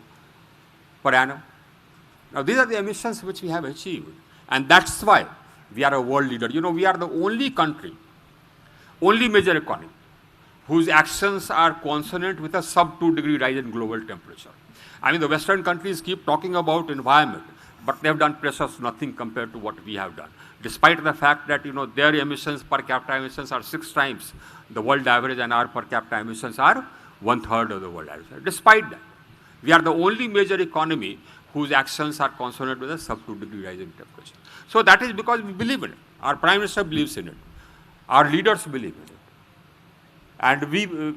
J: per annum. Now, these are the emissions which we have achieved. And that's why we are a world leader. We are the only country, only major economy, whose actions are consonant with a sub-2-degree rise in global temperature. I mean, the Western countries keep talking about environment, but they have done precious nothing compared to what we have done. Despite the fact that, their emissions, per capita emissions are 6 times the world average and our per capita emissions are 1/3 of the world average. Despite that, we are the only major economy whose actions are consonant with a sub-2-degree rise in temperature. So that is because we believe in it. Our Prime Minister believes in it. Our leaders believe in it.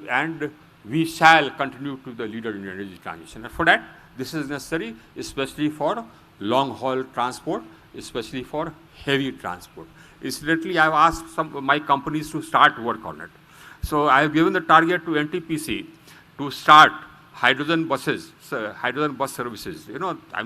J: And we shall continue to be the leader in energy transition. And for that, this is necessary, especially for long-haul transport, especially for heavy transport. Incidentally, I have asked some of my companies to start work on it. So I have given the target to NTPC to start hydrogen buses, hydrogen bus services,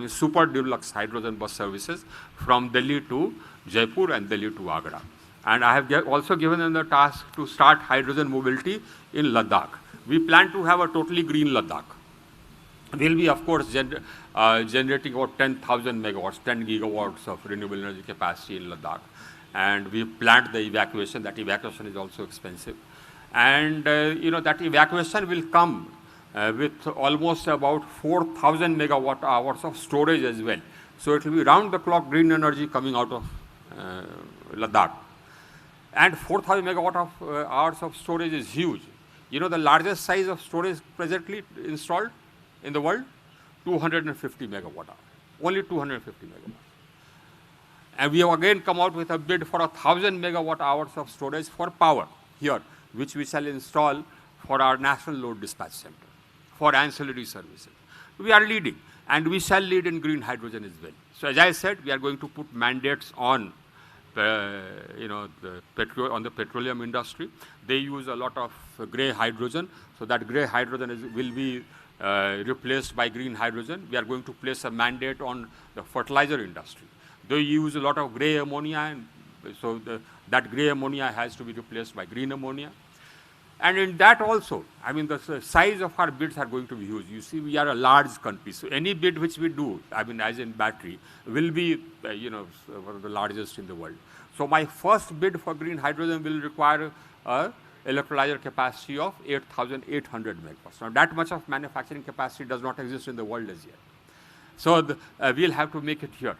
J: super deluxe hydrogen bus services from Delhi to Jaipur and Delhi to Agra. And I have also given them the task to start hydrogen mobility in Ladakh. We plan to have a totally green Ladakh. We'll be, of course, generating about 10,000 megawatts, 10 gigawatts of renewable energy capacity in Ladakh. And we planned the evacuation. That evacuation is also expensive. And, that evacuation will come with almost about 4,000 megawatt hours of storage as well. So it will be round-the-clock green energy coming out of Ladakh. And 4,000 megawatt of hours of storage is huge. The largest size of storage presently installed in the world, 250 megawatt hours. Only 250 megawatt. And we have again come out with a bid for 1,000 megawatt hours of storage for power here, which we shall install for our national load dispatch center, for ancillary services. We are leading, and we shall lead in green hydrogen as well. So as I said, we are going to put mandates on the petroleum industry. They use a lot of grey hydrogen, so that grey hydrogen will be replaced by green hydrogen. We are going to place a mandate on the fertilizer industry. They use a lot of grey ammonia, and so that grey ammonia has to be replaced by green ammonia. And in that also, I mean, the size of our bids are going to be huge. You see, we are a large country. So any bid which we do, I mean, as in battery, will be, one of the largest in the world. So my first bid for green hydrogen will require a electrolyzer capacity of 8,800 megawatts. Now, that much of manufacturing capacity does not exist in the world as yet. So we'll have to make it here.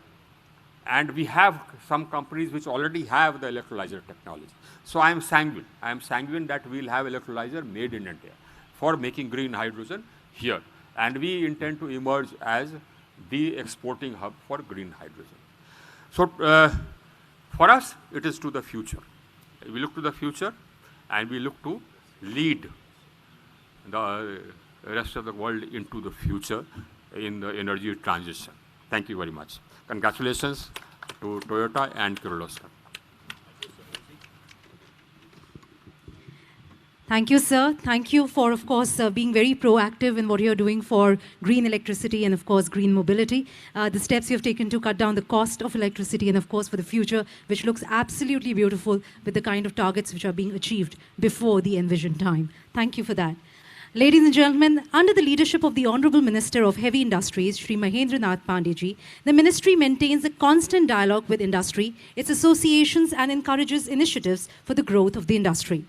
J: And we have some companies which already have the electrolyzer technology. So I am sanguine. I am sanguine that we'll have electrolyzer made in India for making green hydrogen here. And we intend to emerge as the exporting hub for green hydrogen. So for us, it is to the future. We look to the future, and we look to lead the rest of the world into the future in the energy transition. Thank you very much. Congratulations to Toyota and Kirloskar.
C: Thank you, sir. Thank you for, of course, being very proactive in what you're doing for green electricity and, of course, green mobility. The steps you've taken to cut down the cost of electricity and, of course, for the future, which looks absolutely beautiful with the kind of targets which are being achieved before the envisioned time. Thank you for that. Ladies and gentlemen, under the leadership of the Honorable Minister of Heavy Industries, Shri Mahendra Nath Pandeyji, the Ministry maintains a constant dialogue with industry, its associations, and encourages initiatives for the growth of the industry.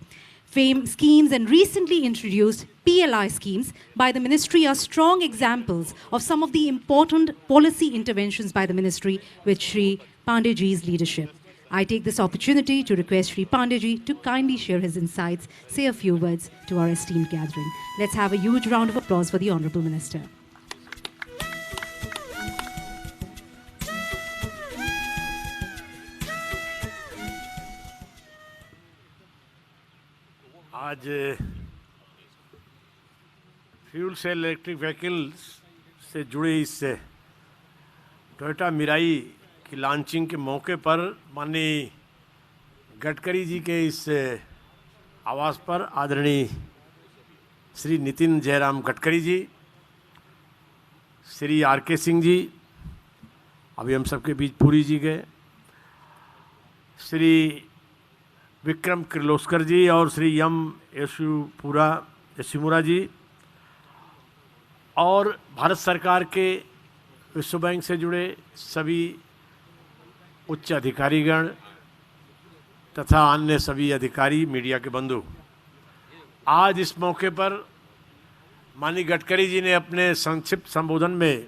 C: schemes and recently introduced PLI schemes by the ministry are strong examples of some of the important policy interventions by the ministry with Shri Pandeyji's leadership. I take this opportunity to request Shri Pandeyji to kindly share his insights, say a few words to our esteemed gathering. Let's have a huge round of applause for the Honorable Minister.
K: आज fuel cell electric vehicles से जुड़े इस Toyota Mirae की launching के मौके पर माननीय गडकरी जी के इस आवास पर आदरणीय श्री नितिन जयराम गडकरी जी, श्री आर.के. सिंह जी, अभी हम सबके बीच पुरी जी गए, श्री विक्रम किर्लोस्कर जी और श्री एम यशुमुरा जी, और भारत सरकार के विश्व बैंक से जुड़े सभी उच्च अधिकारीगण तथा अन्य सभी अधिकारी, मीडिया के बंधु, आज इस मौके पर माननीय गडकरी जी ने अपने संक्षिप्त संबोधन में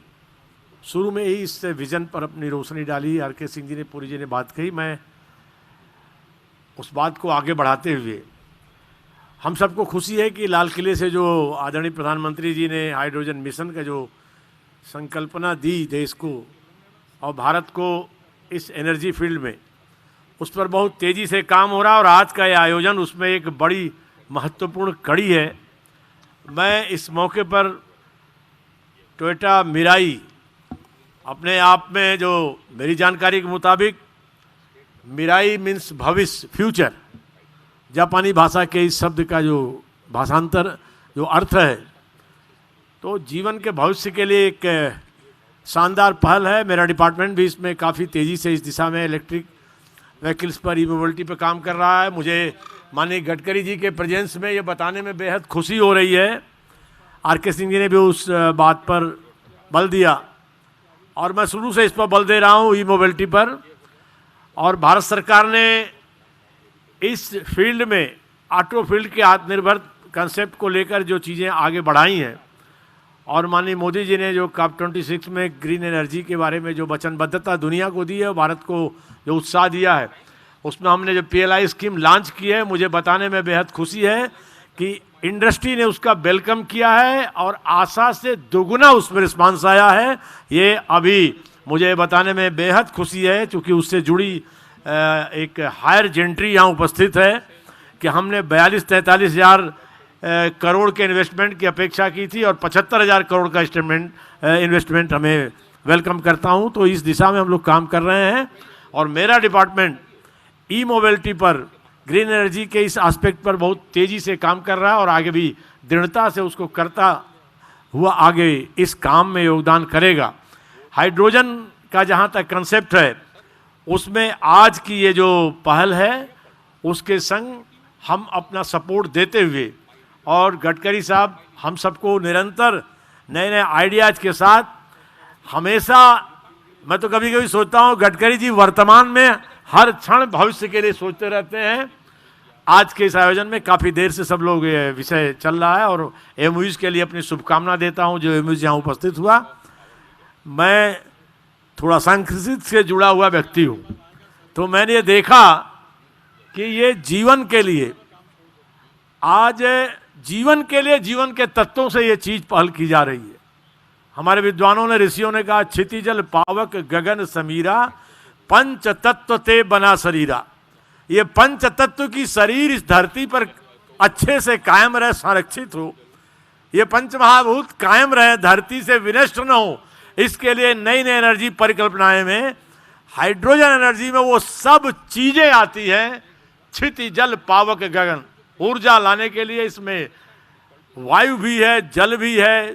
K: शुरू में ही इस विजन पर अपनी रोशनी डाली। आर.के. सिंह जी ने, पुरी जी ने बात कही, मैं उस बात को आगे बढ़ाते हुए, हम सबको खुशी है कि लाल किले से जो आदरणीय प्रधानमंत्री जी ने हाइड्रोजन मिशन का जो संकल्पना दी देश को और भारत को इस एनर्जी फील्ड में, उस पर बहुत तेज़ी से काम हो रहा है और आज का ये आयोजन उसमें एक बड़ी महत्वपूर्ण कड़ी है। मैं इस मौके पर टोयोटा मिराई अपने आप में, जो मेरी जानकारी के मुताबिक मिराई मीन्स भविष्य, फ्यूचर, जापानी भाषा के इस शब्द का जो भाषांतर, जो अर्थ है, तो जीवन के भविष्य के लिए एक शानदार पहल है। मेरा डिपार्टमेंट भी इसमें काफ़ी तेज़ी से इस दिशा में इलेक्ट्रिक व्हीकल्स पर, ई मोबिलिटी पर काम कर रहा है। मुझे माननीय गडकरी जी के प्रेजेंस में ये बताने में बेहद खुशी हो रही है। आर.के. सिंह जी ने भी उस बात पर बल दिया और मैं शुरू से इस पर बल दे रहा हूँ, ई मोबिलिटी पर। और भारत सरकार ने इस फील्ड में, ऑटो फील्ड के आत्मनिर्भर कंसेप्ट को लेकर जो चीज़ें आगे बढ़ाई हैं, और माननीय मोदी जी ने जो COP26 में ग्रीन एनर्जी के बारे में जो वचनबद्धता दुनिया को दी है, भारत को जो उत्साह दिया है, उसमें हमने जो PLI स्कीम लॉन्च की है, मुझे बताने में बेहद खुशी है कि इंडस्ट्री ने उसका वेलकम किया है और आशा से दोगुना उसमें रिस्पांस आया है। ये अभी मुझे बताने में बेहद खुशी है, क्योंकि उससे जुड़ी एक हायर जेंट्री यहाँ उपस्थित है कि हमने 42-43 हज़ार करोड़ के इन्वेस्टमेंट की अपेक्षा की थी और 75,000 करोड़ का इन्वेस्टमेंट हमें वेलकम करता हूँ। तो इस दिशा में हम लोग काम कर रहे हैं और मेरा डिपार्टमेंट ई मोबिलिटी पर, ग्रीन एनर्जी के इस एस्पेक्ट पर बहुत तेज़ी से काम कर रहा है और आगे भी दृढ़ता से उसको करता हुआ आगे इस काम में योगदान करेगा। हाइड्रोजन का जहाँ तक कंसेप्ट है, उसमें आज की ये जो पहल है, उसके संग हम अपना सपोर्ट देते हुए, और गडकरी साहब हम सबको निरंतर नए नए आइडियाज़ के साथ हमेशा, मैं तो कभी कभी सोचता हूँ गडकरी जी वर्तमान में हर क्षण भविष्य के लिए सोचते रहते हैं। आज के इस आयोजन में काफ़ी देर से सब लोग ये विषय चल रहा है और एमओयूज़ के लिए अपनी शुभकामना देता हूँ जो एमओयूज़ यहाँ उपस्थित हुआ। मैं थोड़ा संस्कृत से जुड़ा हुआ व्यक्ति हूँ, तो मैंने ये देखा कि ये जीवन के लिए, आज जीवन के लिए, जीवन के तत्वों से ये चीज़ पहल की जा रही है। हमारे विद्वानों ने, ऋषियों ने कहा, क्षितिजल पावक गगन समीरा, पंच तत्व ते बना शरीरा। ये पंच तत्व की शरीर इस धरती पर अच्छे से कायम रहे, संरक्षित हो, ये पंच महाभूत कायम रहे, धरती से विनष्ट न हो, इसके लिए नई नई एनर्जी परिकल्पनाएं में हाइड्रोजन एनर्जी में वो सब चीजें आती हैं। क्षितिजल पावक गगन, ऊर्जा लाने के लिए इसमें वायु भी है, जल भी है,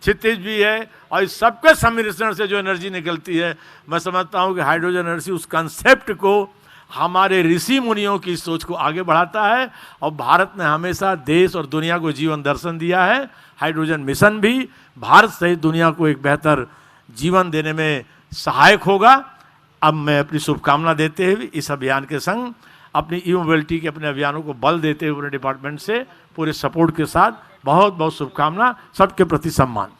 K: क्षितिज भी है, और इस सबके सम्मिश्रण से जो एनर्जी निकलती है, मैं समझता हूँ कि हाइड्रोजन एनर्जी उस कंसेप्ट को, हमारे ऋषि मुनियों की सोच को आगे बढ़ाता है। और भारत ने हमेशा देश और दुनिया को जीवन दर्शन दिया है। हाइड्रोजन मिशन भी भारत सहित दुनिया को एक बेहतर जीवन देने में सहायक होगा। अब मैं अपनी शुभकामना देते हुए इस अभियान के संग अपनी ई मोबिलिटी के अपने अभियानों को बल देते हुए अपने डिपार्टमेंट से पूरे सपोर्ट के साथ बहुत बहुत शुभकामना, सबके प्रति सम्मान।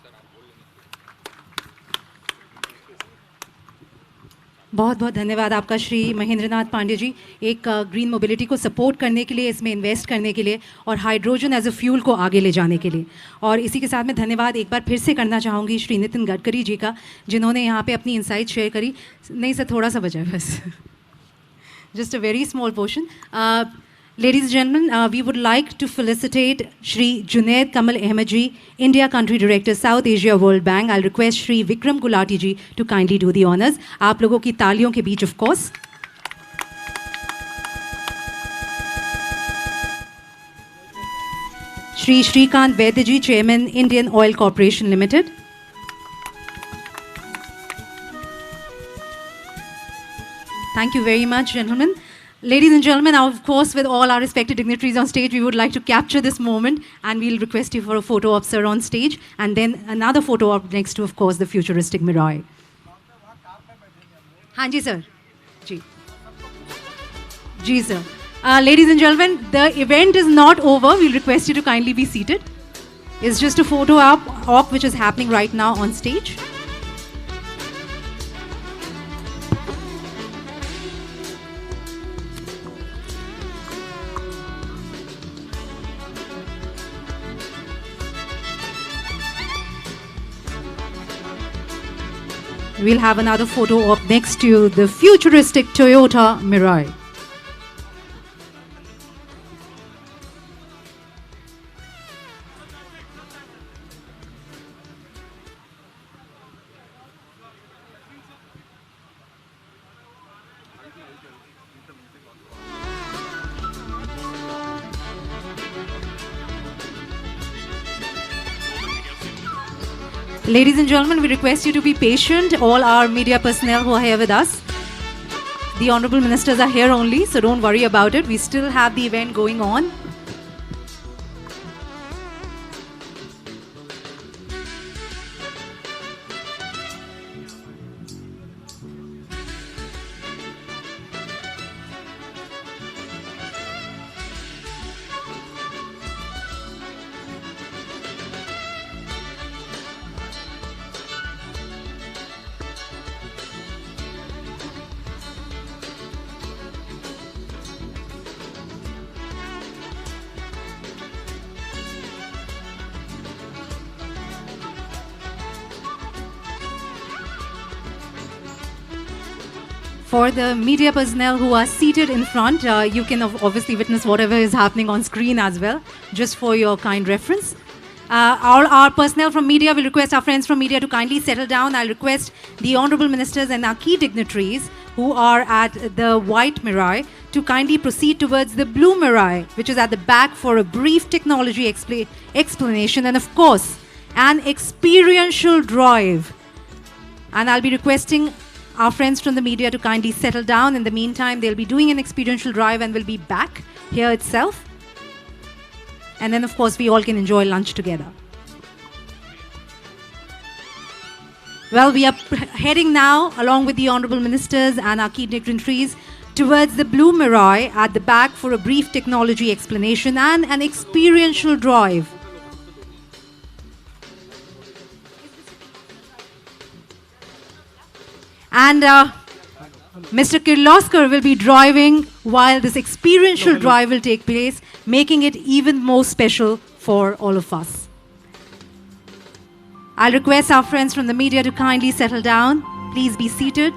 C: बहुत बहुत धन्यवाद आपका श्री महेंद्रनाथ पांडे जी, एक ग्रीन मोबिलिटी को सपोर्ट करने के लिए, इसमें इन्वेस्ट करने के लिए और हाइड्रोजन एज अ फ्यूल को आगे ले जाने के लिए। और इसी के साथ मैं धन्यवाद एक बार फिर से करना चाहूँगी श्री नितिन गडकरी जी का, जिन्होंने यहाँ पे अपनी इनसाइट शेयर करी। नहीं सर, थोड़ा सा बचा है बस, just a very small portion. Ladies and gentlemen, we would like to felicitate Shri Junaid Kamal Ahmed ji, India Country Director, South Asia World Bank. I'll request Shri Vikram Gulati ji to kindly do the honors. आप लोगों की तालियों के बीच, of course. Shri Shrikant Vaidya ji, Chairman, Indian Oil Corporation Limited. Thank you very much, gentlemen. Ladies and gentlemen, now of course with all our respected dignitaries on stage, we would like to capture this moment and we'll request you for a photo op, sir, on stage, and then another photo op next to, of course, the futuristic Mirai. Haan ji, sir. Ji. Ji, sir. Ladies and gentlemen, the event is not over. We'll request you to kindly be seated. It's just a photo op which is happening right now on stage. We'll have another photo op next to the futuristic Toyota Mirai. Ladies and gentlemen, we request you to be patient, all our media personnel who are here with us. The honorable ministers are here only, so don't worry about it. We still have the event going on. For the media personnel who are seated in front, you can obviously witness whatever is happening on screen as well, just for your kind reference. Our personnel from media will request our friends from media to kindly settle down. I'll request the honorable ministers and our key dignitaries who are at the white Mirai to kindly proceed towards the blue Mirai, which is at the back, for a brief technology explanation and, of course, an experiential drive. And I'll be requesting our friends from the media to kindly settle down. In the meantime, they'll be doing an experiential drive and will be back here itself. And then, of course, we all can enjoy lunch together. Well, we are heading now, along with the honorable ministers and our key dignitaries, towards the blue Mirai at the back for a brief technology explanation and an experiential drive. And Mr. Kirloskar will be driving while this experiential drive will take place, making it even more special for all of us. I'll request our friends from the media to kindly settle down. Please be seated.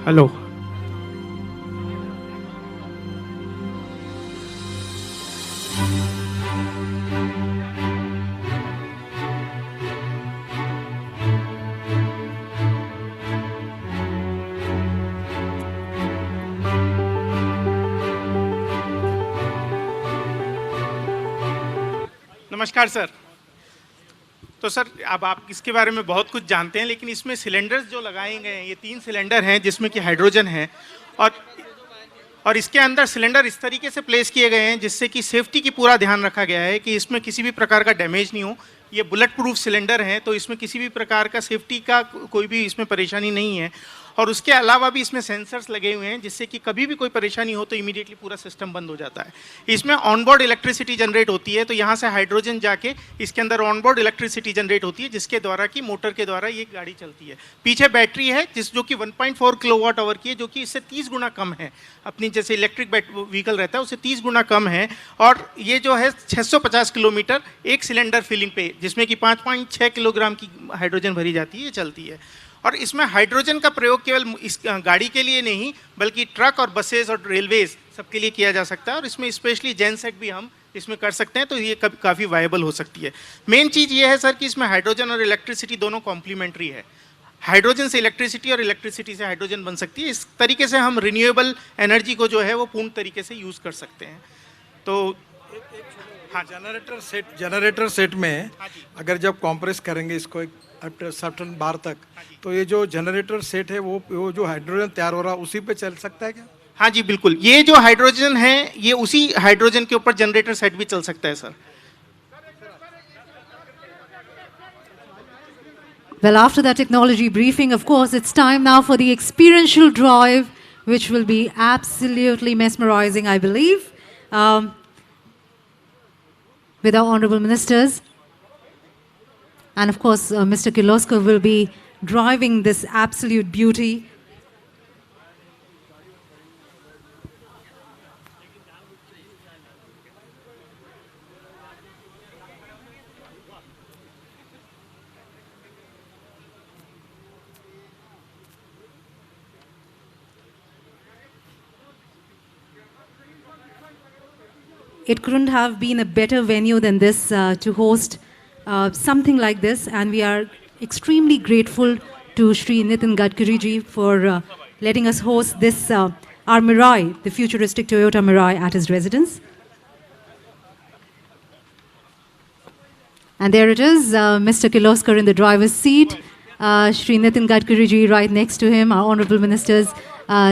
H: Hello.
L: नमस्कार sir. तो sir, अब आप इसके बारे में बहुत कुछ जानते हैं, लेकिन इसमें सिलेंडर्स जो लगाए गए हैं, ये 3 सिलेंडर हैं जिसमें कि हाइड्रोजन है, और इसके अंदर सिलेंडर इस तरीके से प्लेस किए गए हैं जिससे कि सेफ्टी की पूरा ध्यान रखा गया है कि इसमें किसी भी प्रकार का डैमेज नहीं हो। ये बुलेट प्रूफ सिलेंडर हैं, तो इसमें किसी भी प्रकार का सेफ्टी का कोई भी इसमें परेशानी नहीं है। और उसके अलावा भी इसमें सेंसर्स लगे हुए हैं, जिससे कि कभी भी कोई परेशानी हो तो इमीडिएटली पूरा सिस्टम बंद हो जाता है। इसमें ऑनबोर्ड इलेक्ट्रिसिटी जनरेट होती है, तो यहाँ से हाइड्रोजन जाके इसके अंदर ऑनबोर्ड इलेक्ट्रिसिटी जनरेट होती है, जिसके द्वारा कि मोटर के द्वारा ये गाड़ी चलती है। पीछे बैटरी है जो कि 1.4 किलोवाट आवर की है, जो कि इससे 30 गुना कम है। अपनी जैसे इलेक्ट्रिक व्हीकल रहता है उससे 30 गुना कम है। और ये जो है 650 किलोमीटर एक सिलेंडर फिलिंग पे, जिसमें कि 5.6 किलोग्राम की हाइड्रोजन भरी जाती है, ये चलती है। और इसमें हाइड्रोजन का प्रयोग केवल इस गाड़ी के लिए नहीं, बल्कि ट्रक और बसेस और रेलवेज सबके लिए किया जा सकता है। और इसमें स्पेशली जेन सेट भी हम इसमें कर सकते हैं, तो ये काफ़ी वायबल हो सकती है। मेन चीज़ ये है सर कि इसमें हाइड्रोजन और इलेक्ट्रिसिटी दोनों कॉम्प्लीमेंट्री है। हाइड्रोजन से इलेक्ट्रिसिटी और इलेक्ट्रिसिटी से हाइड्रोजन बन सकती है। इस तरीके से हम रिन्यूएबल एनर्जी को जो है वो पूर्ण तरीके से यूज़ कर सकते हैं। तो
H: हाँ, जनरेटर सेट में अगर जब कॉम्प्रेस करेंगे इसको आफ्टर सर्टन बार तक, तो ये जो जनरेटर सेट है वो जो हाइड्रोजन तैयार हो रहा है उसी पे चल सकता है क्या?
L: हाँ जी बिल्कुल, ये जो हाइड्रोजन है ये उसी हाइड्रोजन के ऊपर जनरेटर सेट भी चल सकता है sir.
C: Well, after that technology briefing, of course, it's time now for the experiential drive, which will be absolutely mesmerizing, I believe, with our honorable ministers. And of course, Mr. Kirloskar will be driving this absolute beauty. It couldn't have been a better venue than this to host something like this, and we are extremely grateful to Shri Nitin Gadkari ji for letting us host this, our Mirai, the futuristic Toyota Mirai, at his residence. And there it is, Mr. Kirloskar in the driver's seat, Shri Nitin Gadkari ji right next to him, our honorable ministers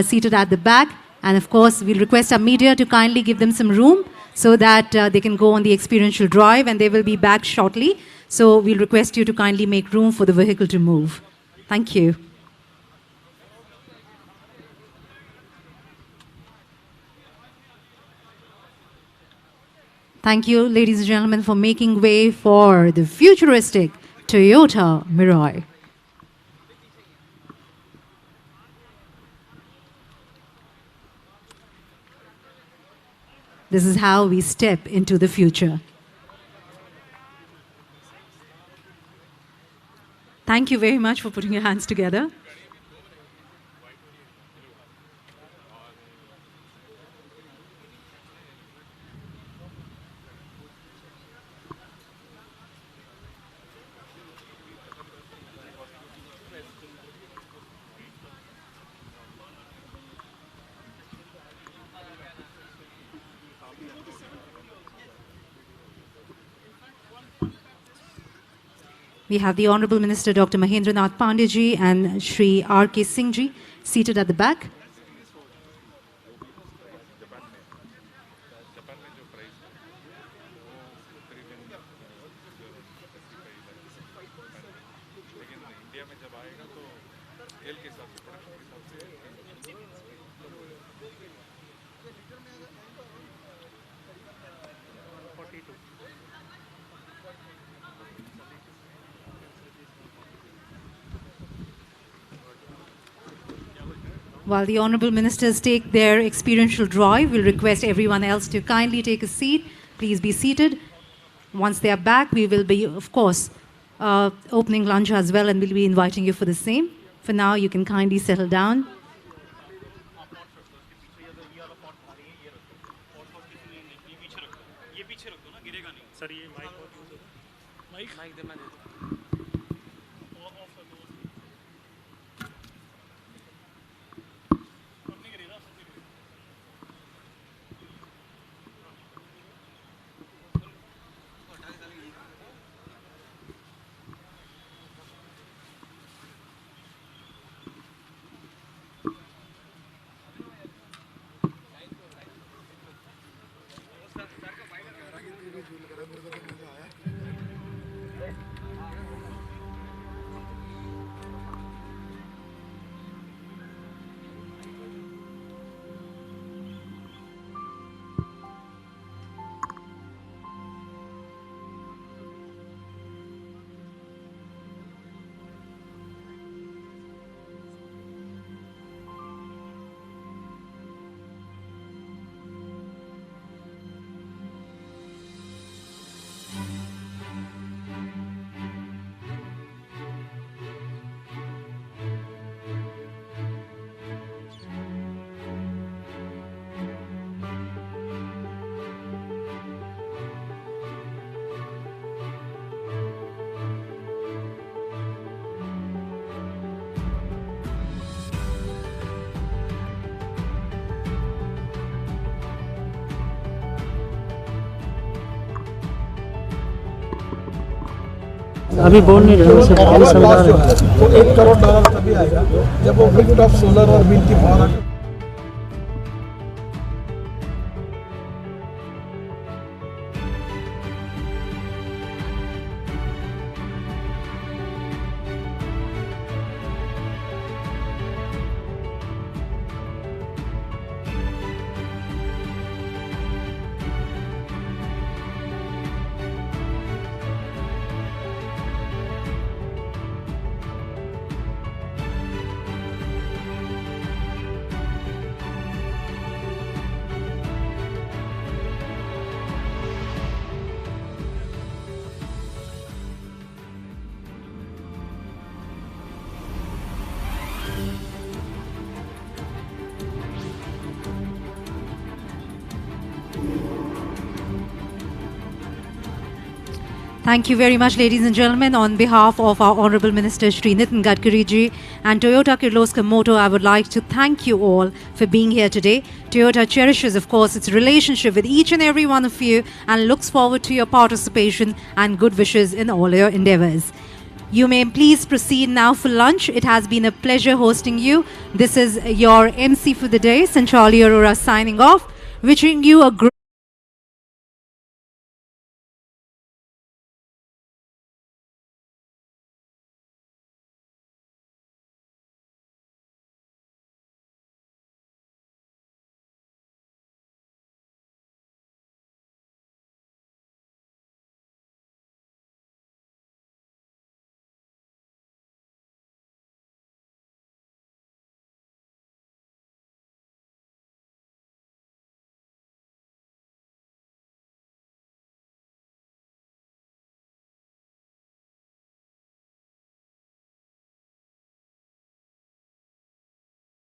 C: seated at the back. And of course, we'll request our media to kindly give them some room so that they can go on the experiential drive, and they will be back shortly. So we'll request you to kindly make room for the vehicle to move. Thank you. Thank you, ladies and gentlemen, for making way for the futuristic Toyota Mirai. This is how we step into the future. Thank you very much for putting your hands together. We have the Honorable Minister Dr. Mahendra Nath Pandey ji and Shri R.K. Singh ji seated at the back. While the Honourable Ministers take their experiential drive, we'll request everyone else to kindly take a seat. Please be seated. Once they are back, we will be, of course, opening lunch as well, and we'll be inviting you for the same. For now, you can kindly settle down.
M: अभी बोल नहीं रहे उसे
H: और हमारे पास जो है वो $1 करोड़ तभी आएगा जब वो विंड ऑफ सोलर और विंड की power
C: Thank you very much, ladies and gentlemen. On behalf of our Honorable Minister Shri Nitin Gadkari ji and Toyota Kirloskar Motor, I would like to thank you all for being here today. Toyota cherishes, of course, its relationship with each and every one of you and looks forward to your participation and good wishes in all your endeavors. You may please proceed now for lunch. It has been a pleasure hosting you. This is your MC for the day, Sanchali Arora, signing off, wishing you a great